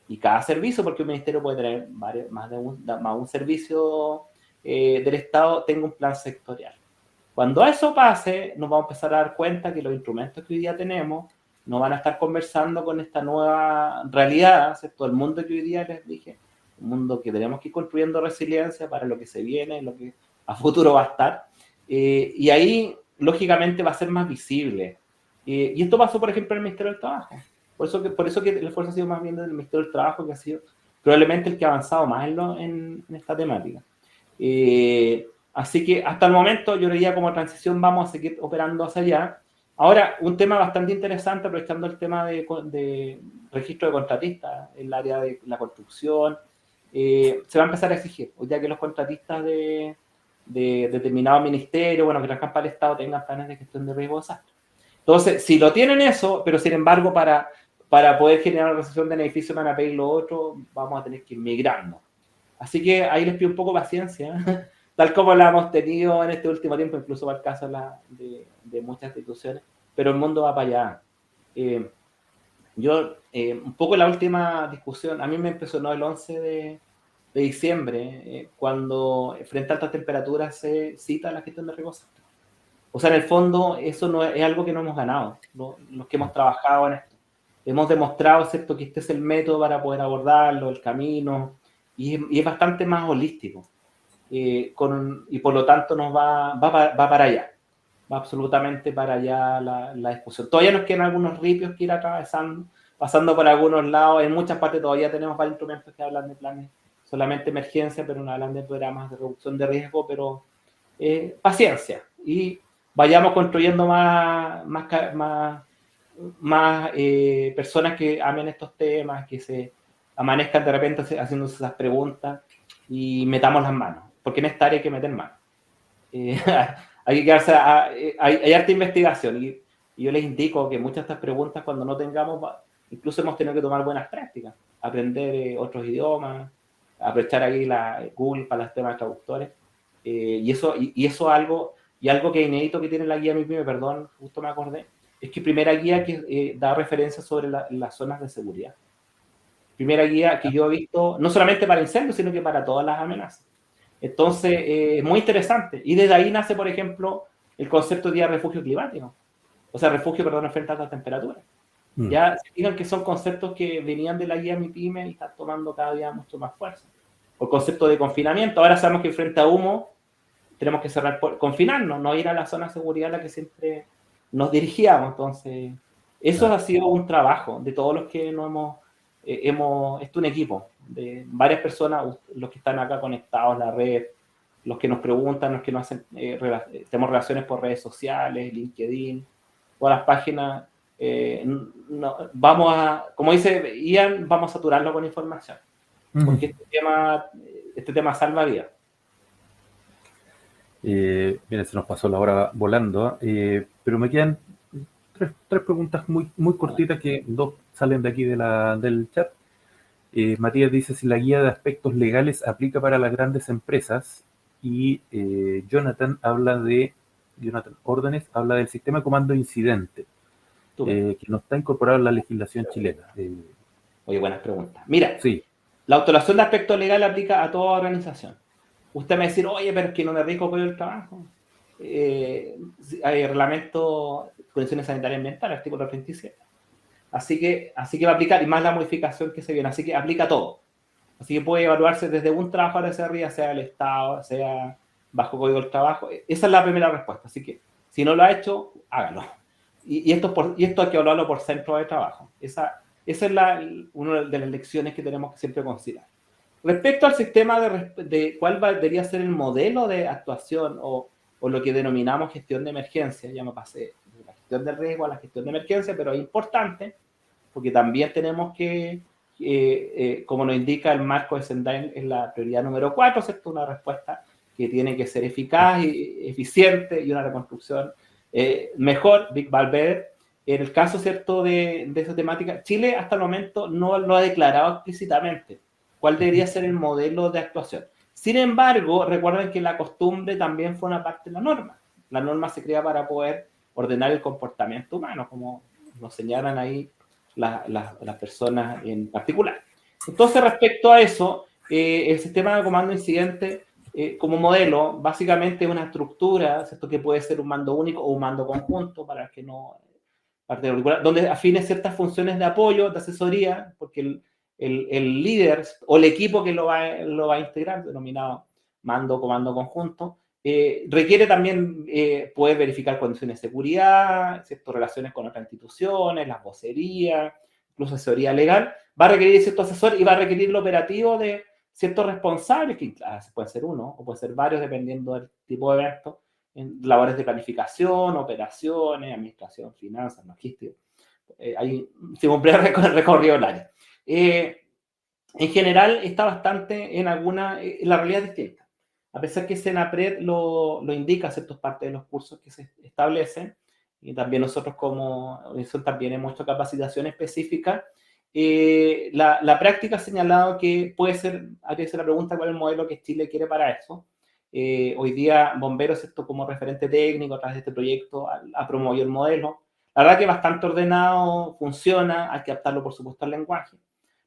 B: y cada servicio, porque un ministerio puede tener más de un servicio del Estado, tenga un plan sectorial. Cuando eso pase, nos vamos a empezar a dar cuenta que los instrumentos que hoy día tenemos no van a estar conversando con esta nueva realidad, ¿cierto? El mundo que hoy día les dije, un mundo que tenemos que ir construyendo resiliencia para lo que se viene, lo que a futuro va a estar. Y ahí, lógicamente, va a ser más visible. Y esto pasó, por ejemplo, en el Ministerio del Trabajo. Por eso que el esfuerzo ha sido más bien del Ministerio del Trabajo, que ha sido probablemente el que ha avanzado más en esta temática. Así que hasta el momento yo diría como transición vamos a seguir operando hacia allá. Ahora, un tema bastante interesante, aprovechando el tema de registro de contratistas en el área de la construcción, se va a empezar a exigir, ya que los contratistas de determinado ministerio, bueno, que trabajan para el Estado tengan planes de gestión de riesgo de desastre. Entonces, si lo tienen eso, pero sin embargo para poder generar una recesión de edificio van a pedir lo otro, vamos a tener que ir migrando. Así que ahí les pido un poco de paciencia, tal como la hemos tenido en este último tiempo, incluso para el caso de muchas instituciones, pero el mundo va para allá. Un poco la última discusión, a mí me impresionó el 11 de diciembre, cuando frente a altas temperaturas se cita la gestión de riesgo. O sea, en el fondo, eso no es algo que no hemos ganado, los que hemos trabajado en esto. Hemos demostrado, ¿cierto?, que este es el método para poder abordarlo, el camino, y es bastante más holístico. Y por lo tanto nos va para allá, va absolutamente para allá la discusión. Todavía nos quedan algunos ripios que ir atravesando, pasando por algunos lados. En muchas partes todavía tenemos varios instrumentos que hablan de planes solamente emergencia, pero no hablan de programas de reducción de riesgo, pero paciencia y vayamos construyendo más personas que amen estos temas, que se amanezcan de repente haciéndose esas preguntas y metamos las manos, porque en esta área hay que meter manos. Hay que quedarse hay harta investigación y yo les indico que muchas de estas preguntas cuando no tengamos, incluso hemos tenido que tomar buenas prácticas, aprender otros idiomas, aprovechar ahí la Google para los temas traductores, y eso algo que es inédito que tiene la guía MIPYME, perdón, justo me acordé, es que primera guía que da referencias sobre las zonas de seguridad. Primera guía que yo he visto, no solamente para incendios, sino que para todas las amenazas. Entonces, es muy interesante. Y desde ahí nace, por ejemplo, el concepto de refugio climático. O sea, refugio, perdón, frente a altas temperaturas. Ya se digan que son conceptos que venían de la guía MIPYME y están tomando cada día mucho más fuerza. O el concepto de confinamiento. Ahora sabemos que frente a humo tenemos que confinarnos, no ir a la zona de seguridad a la que siempre nos dirigíamos. Entonces, eso ha sido un trabajo de todos los que nos esto es un equipo de varias personas, los que están acá conectados, la red, los que nos preguntan, los que nos hacen, tenemos relaciones por redes sociales, LinkedIn, todas las páginas. Como dice Ian, vamos a saturarlo con información, porque este tema salva vidas.
A: Bien, se nos pasó la hora volando, pero me quedan tres preguntas muy cortitas, que dos salen de aquí del chat. Matías dice si la guía de aspectos legales aplica para las grandes empresas, y Jonathan Órdenes habla del sistema de comando incidente, que no está incorporado en la legislación chilena.
B: Oye, buenas preguntas. Mira,
A: sí.
B: La autorización de aspecto legal aplica a toda organización. Usted me va a decir, oye, pero es que no me riesgo por el trabajo. Hay reglamento de condiciones sanitarias ambientales, artículo 37. Así que va a aplicar, y más la modificación que se viene, así que aplica todo. Así que puede evaluarse desde un trabajador hacia arriba, sea el Estado, sea bajo código del trabajo. Esa es la primera respuesta. Así que si no lo ha hecho, hágalo. Y esto hay que evaluarlo por centro de trabajo. Esa es una de las lecciones que tenemos que siempre considerar. Respecto al sistema de cuál debería ser el modelo de actuación o lo que denominamos gestión de emergencia, ya me pasé de la gestión de riesgo a la gestión de emergencia, pero es importante porque también tenemos que, como nos indica el marco de Sendai, es la prioridad número 4, ¿cierto? Una respuesta que tiene que ser eficaz y eficiente y una reconstrucción mejor, Big Valverde. En el caso, ¿cierto?, de esa temática, Chile hasta el momento no lo ha declarado explícitamente cuál debería ser el modelo de actuación. Sin embargo, recuerden que la costumbre también fue una parte de la norma. La norma se crea para poder ordenar el comportamiento humano, como nos señalan ahí las personas en particular. Entonces, respecto a eso, el sistema de comando incidente como modelo, básicamente es una estructura, ¿cierto?, que puede ser un mando único o un mando conjunto, para que no... donde afine ciertas funciones de apoyo, de asesoría, porque el líder o el equipo que lo va a integrar, denominado mando, comando conjunto, requiere también poder verificar condiciones de seguridad, ciertas relaciones con otras instituciones, las vocerías, incluso asesoría legal. Va a requerir cierto asesor y va a requerir lo operativo de ciertos responsables, que puede ser uno o puede ser varios, dependiendo del tipo de evento, en labores de planificación, operaciones, administración, finanzas, logística. Ahí se cumple el recorrido del área. En general está bastante en la realidad es distinta. A pesar que Senapred lo indica, ciertas partes de los cursos que se establecen, y también nosotros como organización también hemos hecho capacitación específica, la práctica ha señalado que puede ser, habría que hacer la pregunta cuál es el modelo que Chile quiere para eso. Hoy día Bomberos, ¿cierto?, como referente técnico a través de este proyecto, ha promovido el modelo. La verdad que es bastante ordenado, funciona, hay que adaptarlo por supuesto al lenguaje.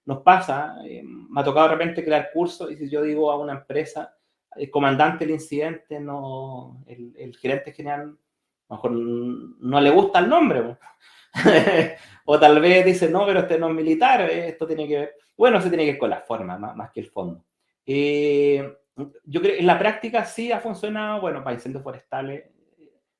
B: Nos pasa, me ha tocado de repente crear cursos y si yo digo a una empresa, el comandante del incidente, no, el gerente general, a lo mejor no le gusta el nombre. O tal vez dice, no, pero este no es militar, esto tiene que ver, bueno, se tiene que ver con la forma, más que el fondo. Yo creo que en la práctica sí ha funcionado, bueno, para incendios forestales,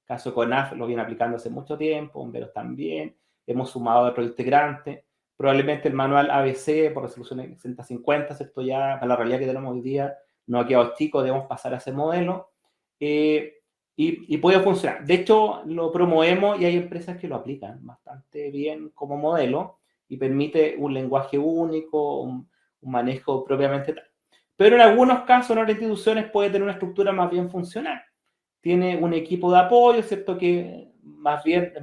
B: caso CONAF lo viene aplicando hace mucho tiempo, bomberos también, hemos sumado a otros integrantes, probablemente el manual ABC por resolución 6050, ¿cierto? Ya para la realidad que tenemos hoy día, no ha quedado chico, debemos pasar a ese modelo, y puede funcionar. De hecho, lo promovemos y hay empresas que lo aplican bastante bien como modelo y permite un lenguaje único, un manejo propiamente tal. Pero en algunos casos, en otras instituciones puede tener una estructura más bien funcional. Tiene un equipo de apoyo, ¿cierto? Que más bien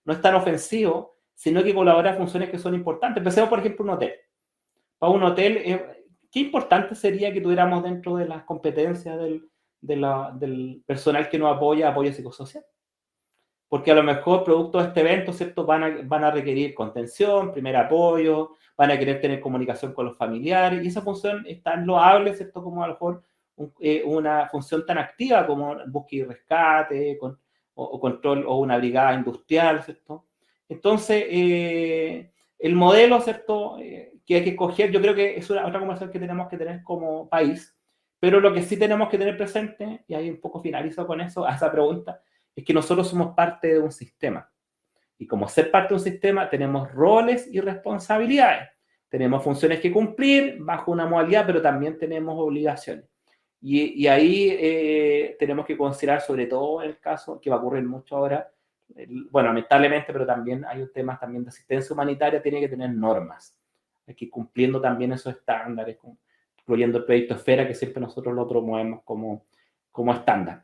B: no es tan ofensivo, sino que colabora en funciones que son importantes. Empecemos, por ejemplo, un hotel. Para un hotel, ¿qué importante sería que tuviéramos dentro de las competencias del personal que nos apoyo psicosocial? Porque a lo mejor, producto de este evento, ¿cierto?, van a requerir contención, primer apoyo, van a querer tener comunicación con los familiares, y esa función es tan loable, ¿cierto?, como a lo mejor una función tan activa como búsqueda y rescate, o control, o una brigada industrial, ¿cierto? Entonces, el modelo, ¿cierto?, que hay que escoger, yo creo que es otra conversación que tenemos que tener como país, pero lo que sí tenemos que tener presente, y ahí un poco finalizo con eso, a esa pregunta, es que nosotros somos parte de un sistema. Y como ser parte de un sistema, tenemos roles y responsabilidades. Tenemos funciones que cumplir bajo una modalidad, pero también tenemos obligaciones. Y ahí tenemos que considerar, sobre todo el caso que va a ocurrir mucho ahora, bueno, lamentablemente, pero también hay un tema también de asistencia humanitaria, tiene que tener normas. Hay que ir cumpliendo también esos estándares, incluyendo el proyecto Esfera, que siempre nosotros lo promovemos como estándar.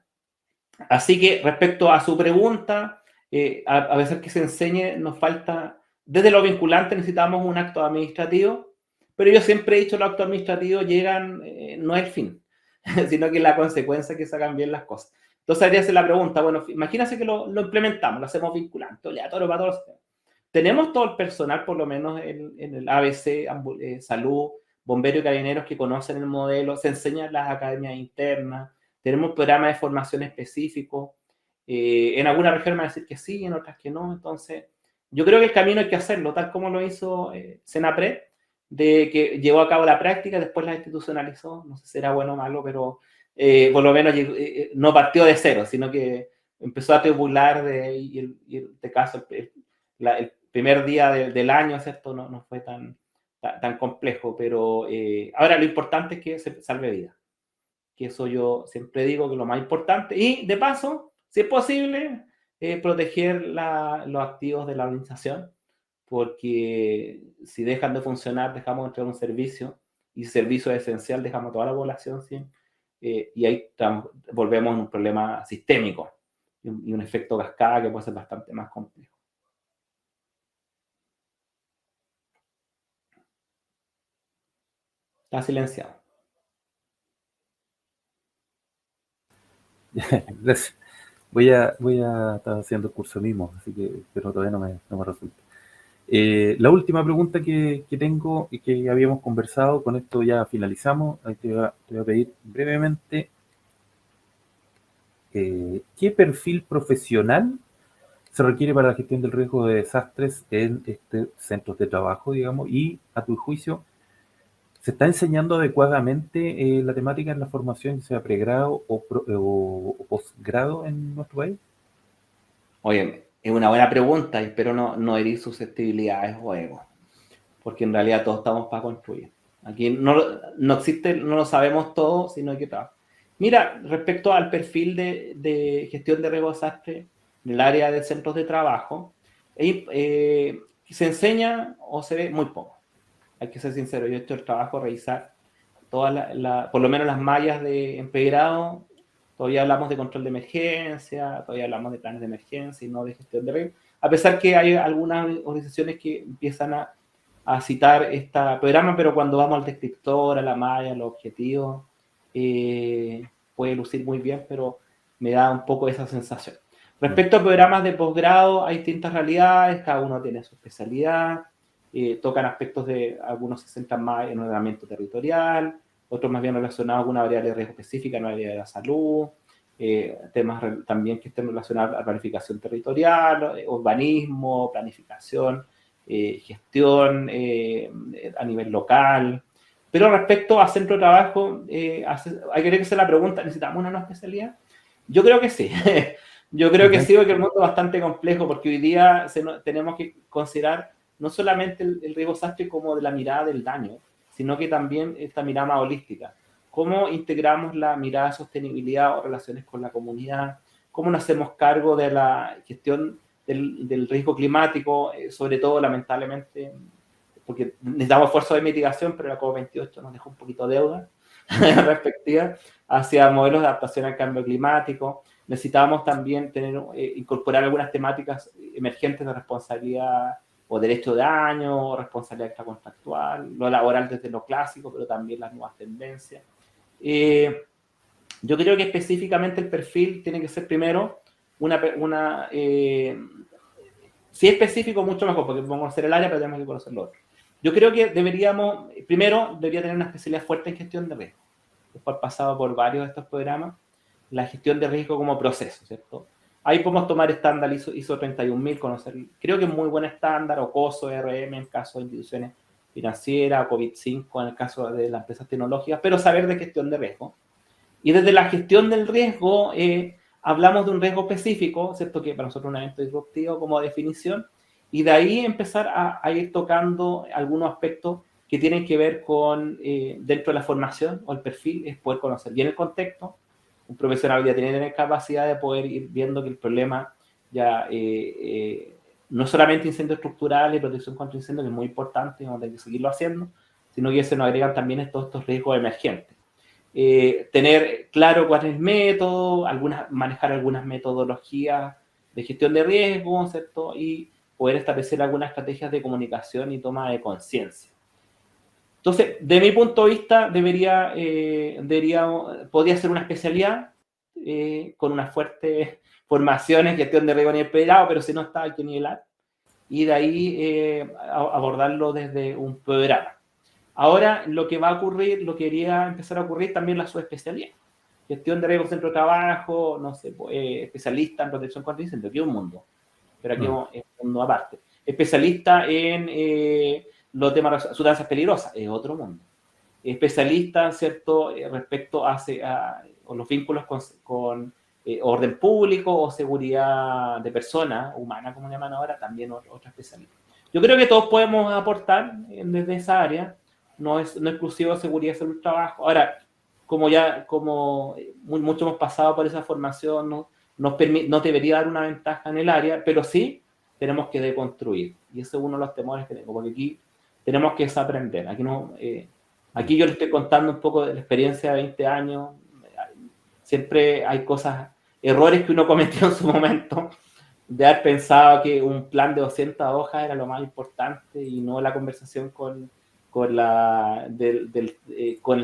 B: Así que respecto a su pregunta, a veces que se enseñe, nos falta, desde lo vinculante necesitamos un acto administrativo, pero yo siempre he dicho los actos administrativos llegan, no es el fin, sino que es la consecuencia que sacan bien las cosas. Entonces habría que hacer la pregunta, bueno, imagínense que lo implementamos, lo hacemos vinculante, obligatorio para todos. Tenemos todo el personal, por lo menos en el ABC, salud, bomberos y carabineros que conocen el modelo, se enseñan las academias internas, tenemos programas de formación específicos. En algunas regiones van a decir que sí, en otras que no. Entonces, yo creo que el camino hay que hacerlo, tal como lo hizo Senapred, de que llevó a cabo la práctica, después la institucionalizó. No sé si era bueno o malo, pero por lo menos no partió de cero, sino que empezó a tribular y en este caso el primer día del año, ¿cierto? No fue tan complejo, pero ahora lo importante es que se salve vidas. Que eso yo siempre digo que es lo más importante. Y de paso, si es posible, proteger los activos de la organización, porque si dejan de funcionar, dejamos de entregar un servicio, y servicio es esencial, dejamos a toda la población sin, y ahí volvemos a un problema sistémico y un efecto cascada que puede ser bastante más complejo. Está silenciado.
A: Gracias. Voy a estar haciendo el curso mismo, así que, pero todavía no me resulta. La última pregunta que tengo y que habíamos conversado, con esto ya finalizamos. Te voy a pedir brevemente qué perfil profesional se requiere para la gestión del riesgo de desastres en centros de trabajo, digamos, y a tu juicio, ¿se está enseñando adecuadamente la temática en la formación, sea pregrado o posgrado en nuestro país?
B: Oye, es una buena pregunta y espero no herir susceptibilidades o ego, porque en realidad todos estamos para construir. Aquí no existe, no lo sabemos todo, sino hay que trabajar. Mira, respecto al perfil de gestión de riesgo de desastre en el área de centros de trabajo, se enseña o se ve muy poco. Hay que ser sincero, yo he hecho el trabajo de revisar por lo menos las mallas de empedrado. Todavía hablamos de control de emergencia, todavía hablamos de planes de emergencia y no de gestión de riesgo. A pesar que hay algunas organizaciones que empiezan a citar este programa, pero cuando vamos al descriptor, a la malla, a los objetivos, puede lucir muy bien, pero me da un poco esa sensación. Respecto a programas de posgrado, hay distintas realidades, cada uno tiene su especialidad, tocan aspectos de, algunos se centran más en ordenamiento territorial, otros más bien relacionados a una variable de riesgo específica en el área de la salud, temas también que estén relacionados a la planificación territorial, urbanismo, planificación, gestión a nivel local. Pero respecto a centro de trabajo, hay que hacer la pregunta, ¿necesitamos una nueva especialidad? Yo creo que sí. Yo creo que sí, porque el mundo es bastante complejo, porque hoy día tenemos que considerar no solamente el riesgo desastre como de la mirada del daño, sino que también esta mirada más holística. ¿Cómo integramos la mirada de sostenibilidad o relaciones con la comunidad? ¿Cómo nos hacemos cargo de la gestión del riesgo climático? Sobre todo, lamentablemente, porque necesitamos esfuerzos de mitigación, pero la COP28 nos dejó un poquito de deuda respectiva hacia modelos de adaptación al cambio climático. Necesitamos también incorporar algunas temáticas emergentes de responsabilidad o derecho de daño, o responsabilidad extracontractual, lo laboral desde lo clásico, pero también las nuevas tendencias. Yo creo que específicamente el perfil tiene que ser primero si es específico, mucho mejor, porque podemos conocer el área, pero tenemos que conocer lo otro. Yo creo que debería tener una especialidad fuerte en gestión de riesgo. Después pasado por varios de estos programas, la gestión de riesgo como proceso, ¿cierto? Ahí podemos tomar estándar ISO 31000, conocer, creo que es muy buen estándar, o COSO, RM en caso de instituciones financieras, o COVID-5 en el caso de las empresas tecnológicas, pero saber de gestión de riesgo. Y desde la gestión del riesgo, hablamos de un riesgo específico, ¿cierto? Que para nosotros es un evento disruptivo como definición, y de ahí empezar a ir tocando algunos aspectos que tienen que ver con, dentro de la formación o el perfil, es poder conocer bien el contexto. Un profesional ya tiene que tener capacidad de poder ir viendo que el problema ya no solamente incendios estructurales, protección contra incendios, que es muy importante, vamos a tener que seguirlo haciendo, sino que se nos agregan también todos estos riesgos emergentes. Tener claro cuál es el método, manejar algunas metodologías de gestión de riesgo, ¿cierto? Y poder establecer algunas estrategias de comunicación y toma de conciencia. Entonces, de mi punto de vista, podría ser una especialidad con una fuerte formación en gestión de riesgo a nivel federado, pero si no está, hay que nivelar. Y de ahí abordarlo desde un programa. Ahora, lo que va a ocurrir, lo que quería empezar a ocurrir también la subespecialidad. Gestión de riesgo, centro de trabajo, no sé, especialista en protección contra incendios, aquí es un mundo, pero aquí es un mundo aparte. Especialista en los temas de sustancias peligrosas, es otro mundo. Especialista, ¿cierto?, respecto a los vínculos con orden público o seguridad de persona humana, como llaman ahora, también otra especialista. Yo creo que todos podemos aportar desde esa área. No es exclusivo de seguridad y salud trabajo. Ahora, mucho hemos pasado por esa formación, no debería dar una ventaja en el área, pero sí tenemos que deconstruir. Y ese es uno de los temores que tengo, porque aquí tenemos que desaprender. Aquí yo les estoy contando un poco de la experiencia de 20 años. Siempre hay errores que uno cometió en su momento, de haber pensado que un plan de 200 hojas era lo más importante y no la conversación con el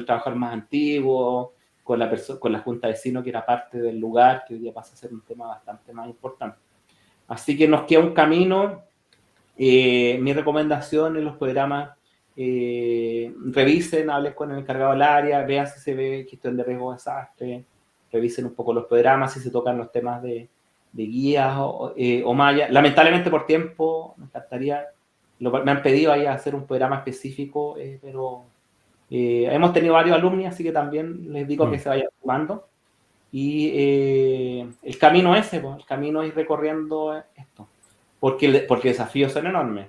B: trabajador más antiguo, con la junta de vecinos que era parte del lugar, que hoy día pasa a ser un tema bastante más importante. Así que nos queda un camino. Mi recomendación en los programas, revisen, hablen con el encargado del área, vean si se ve gestión de riesgo de desastre, revisen un poco los programas, si se tocan los temas de de guías o mallas. Lamentablemente por tiempo, me encantaría, me han pedido ahí hacer un programa específico, pero hemos tenido varios alumnos, así que también les digo que se vayan sumando. Y el camino ese, pues, el camino es ir recorriendo esto, porque desafíos son enormes.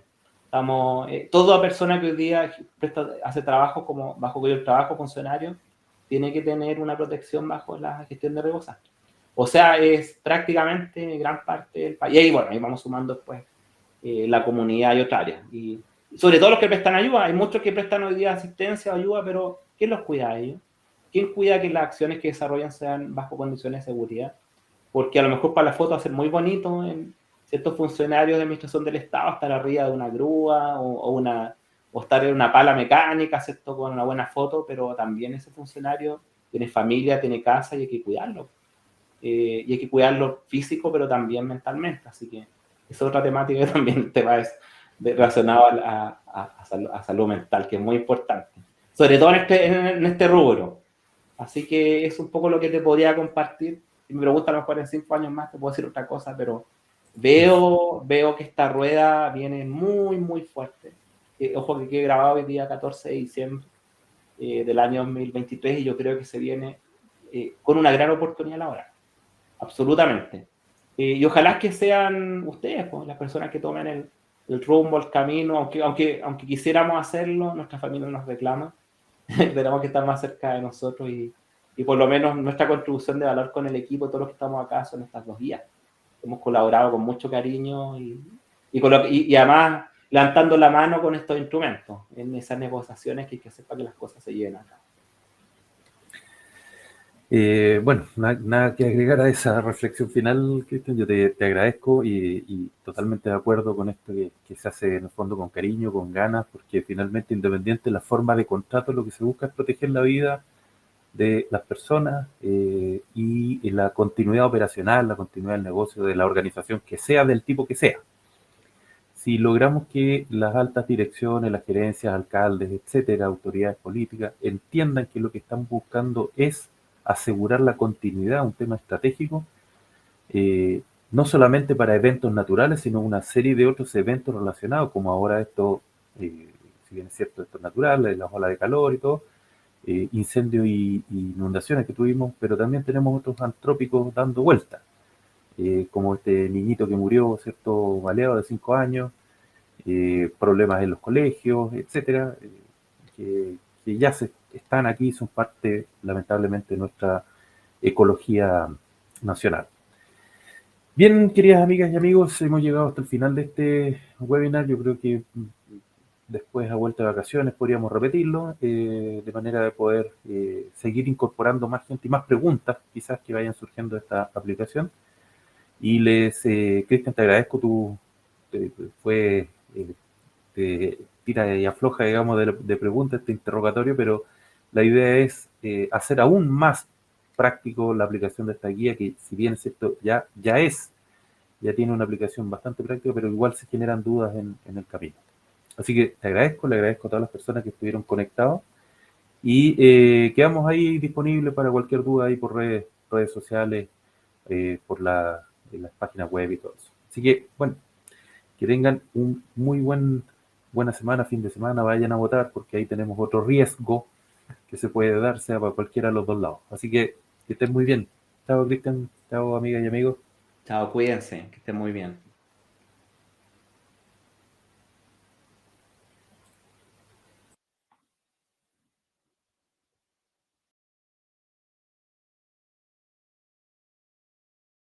B: Toda persona que hoy día hace trabajo bajo el trabajo funcionario tiene que tener una protección bajo la gestión de riesgos. O sea, es prácticamente gran parte del país. Y ahí, bueno, ahí vamos sumando después la comunidad y otra área. Y sobre todo los que prestan ayuda. Hay muchos que prestan hoy día asistencia o ayuda, pero ¿quién los cuida a ellos? ¿Quién cuida que las acciones que desarrollan sean bajo condiciones de seguridad? Porque a lo mejor para la foto va a ser muy bonito en ciertos funcionarios de administración del Estado estar arriba de una grúa o estar en una pala mecánica, ¿cierto? Con una buena foto, pero también ese funcionario tiene familia, tiene casa y hay que cuidarlo. Y hay que cuidarlo físico, pero también mentalmente. Así que es otra temática que también te va relacionado a salud mental, que es muy importante. Sobre todo en este rubro. Así que es un poco lo que te podría compartir. Si me preguntan a lo mejor en 5 años más, te puedo decir otra cosa, pero veo que esta rueda viene muy, muy fuerte. Ojo que quede grabado hoy día 14 de diciembre del año 2023 y yo creo que se viene con una gran oportunidad laboral. Absolutamente. Y ojalá que sean ustedes, pues, las personas que tomen el rumbo, el camino, aunque quisiéramos hacerlo, nuestra familia nos reclama. Tenemos que estar más cerca de nosotros y por lo menos nuestra contribución de valor con el equipo, todos los que estamos acá, son estas 2 guías. Hemos colaborado con mucho cariño y además levantando la mano con estos instrumentos en esas negociaciones que hay que hacer para que las cosas se lleven a cabo.
A: Bueno, nada que agregar a esa reflexión final, Cristian. Yo te agradezco y totalmente de acuerdo con esto que se hace en el fondo con cariño, con ganas, porque finalmente, independiente de la forma de contrato, lo que se busca es proteger la vida de las personas y la continuidad operacional, la continuidad del negocio de la organización, que sea del tipo que sea. Si logramos que las altas direcciones, las gerencias, alcaldes, etcétera, autoridades políticas, entiendan que lo que están buscando es asegurar la continuidad, un tema estratégico, no solamente para eventos naturales, sino una serie de otros eventos relacionados, como ahora esto, si bien es cierto, esto es natural, las olas de calor y todo, incendios y inundaciones que tuvimos, pero también tenemos otros antrópicos dando vueltas, como este niñito que murió, ¿cierto?, baleado de 5 años, problemas en los colegios, etcétera, que ya están aquí, son parte, lamentablemente, de nuestra ecología nacional. Bien, queridas amigas y amigos, hemos llegado hasta el final de este webinar. Yo creo que después, a vuelta de vacaciones, podríamos repetirlo, de manera de poder seguir incorporando más gente y más preguntas, quizás, que vayan surgiendo de esta aplicación. Y Cristian, te agradezco fue tira y afloja, digamos, de preguntas, este interrogatorio, pero la idea es hacer aún más práctico la aplicación de esta guía, que si bien es cierto, ya tiene una aplicación bastante práctica, pero igual se generan dudas en el camino. Así que le agradezco a todas las personas que estuvieron conectados y quedamos ahí disponibles para cualquier duda ahí por redes sociales, por las páginas web y todo eso. Así que, bueno, que tengan un muy buena semana, fin de semana, vayan a votar, porque ahí tenemos otro riesgo que se puede dar, sea para cualquiera de los dos lados. Así que estén muy bien. Chao, Cristian. Chao, amigas y amigos.
B: Chao, cuídense, que estén muy bien.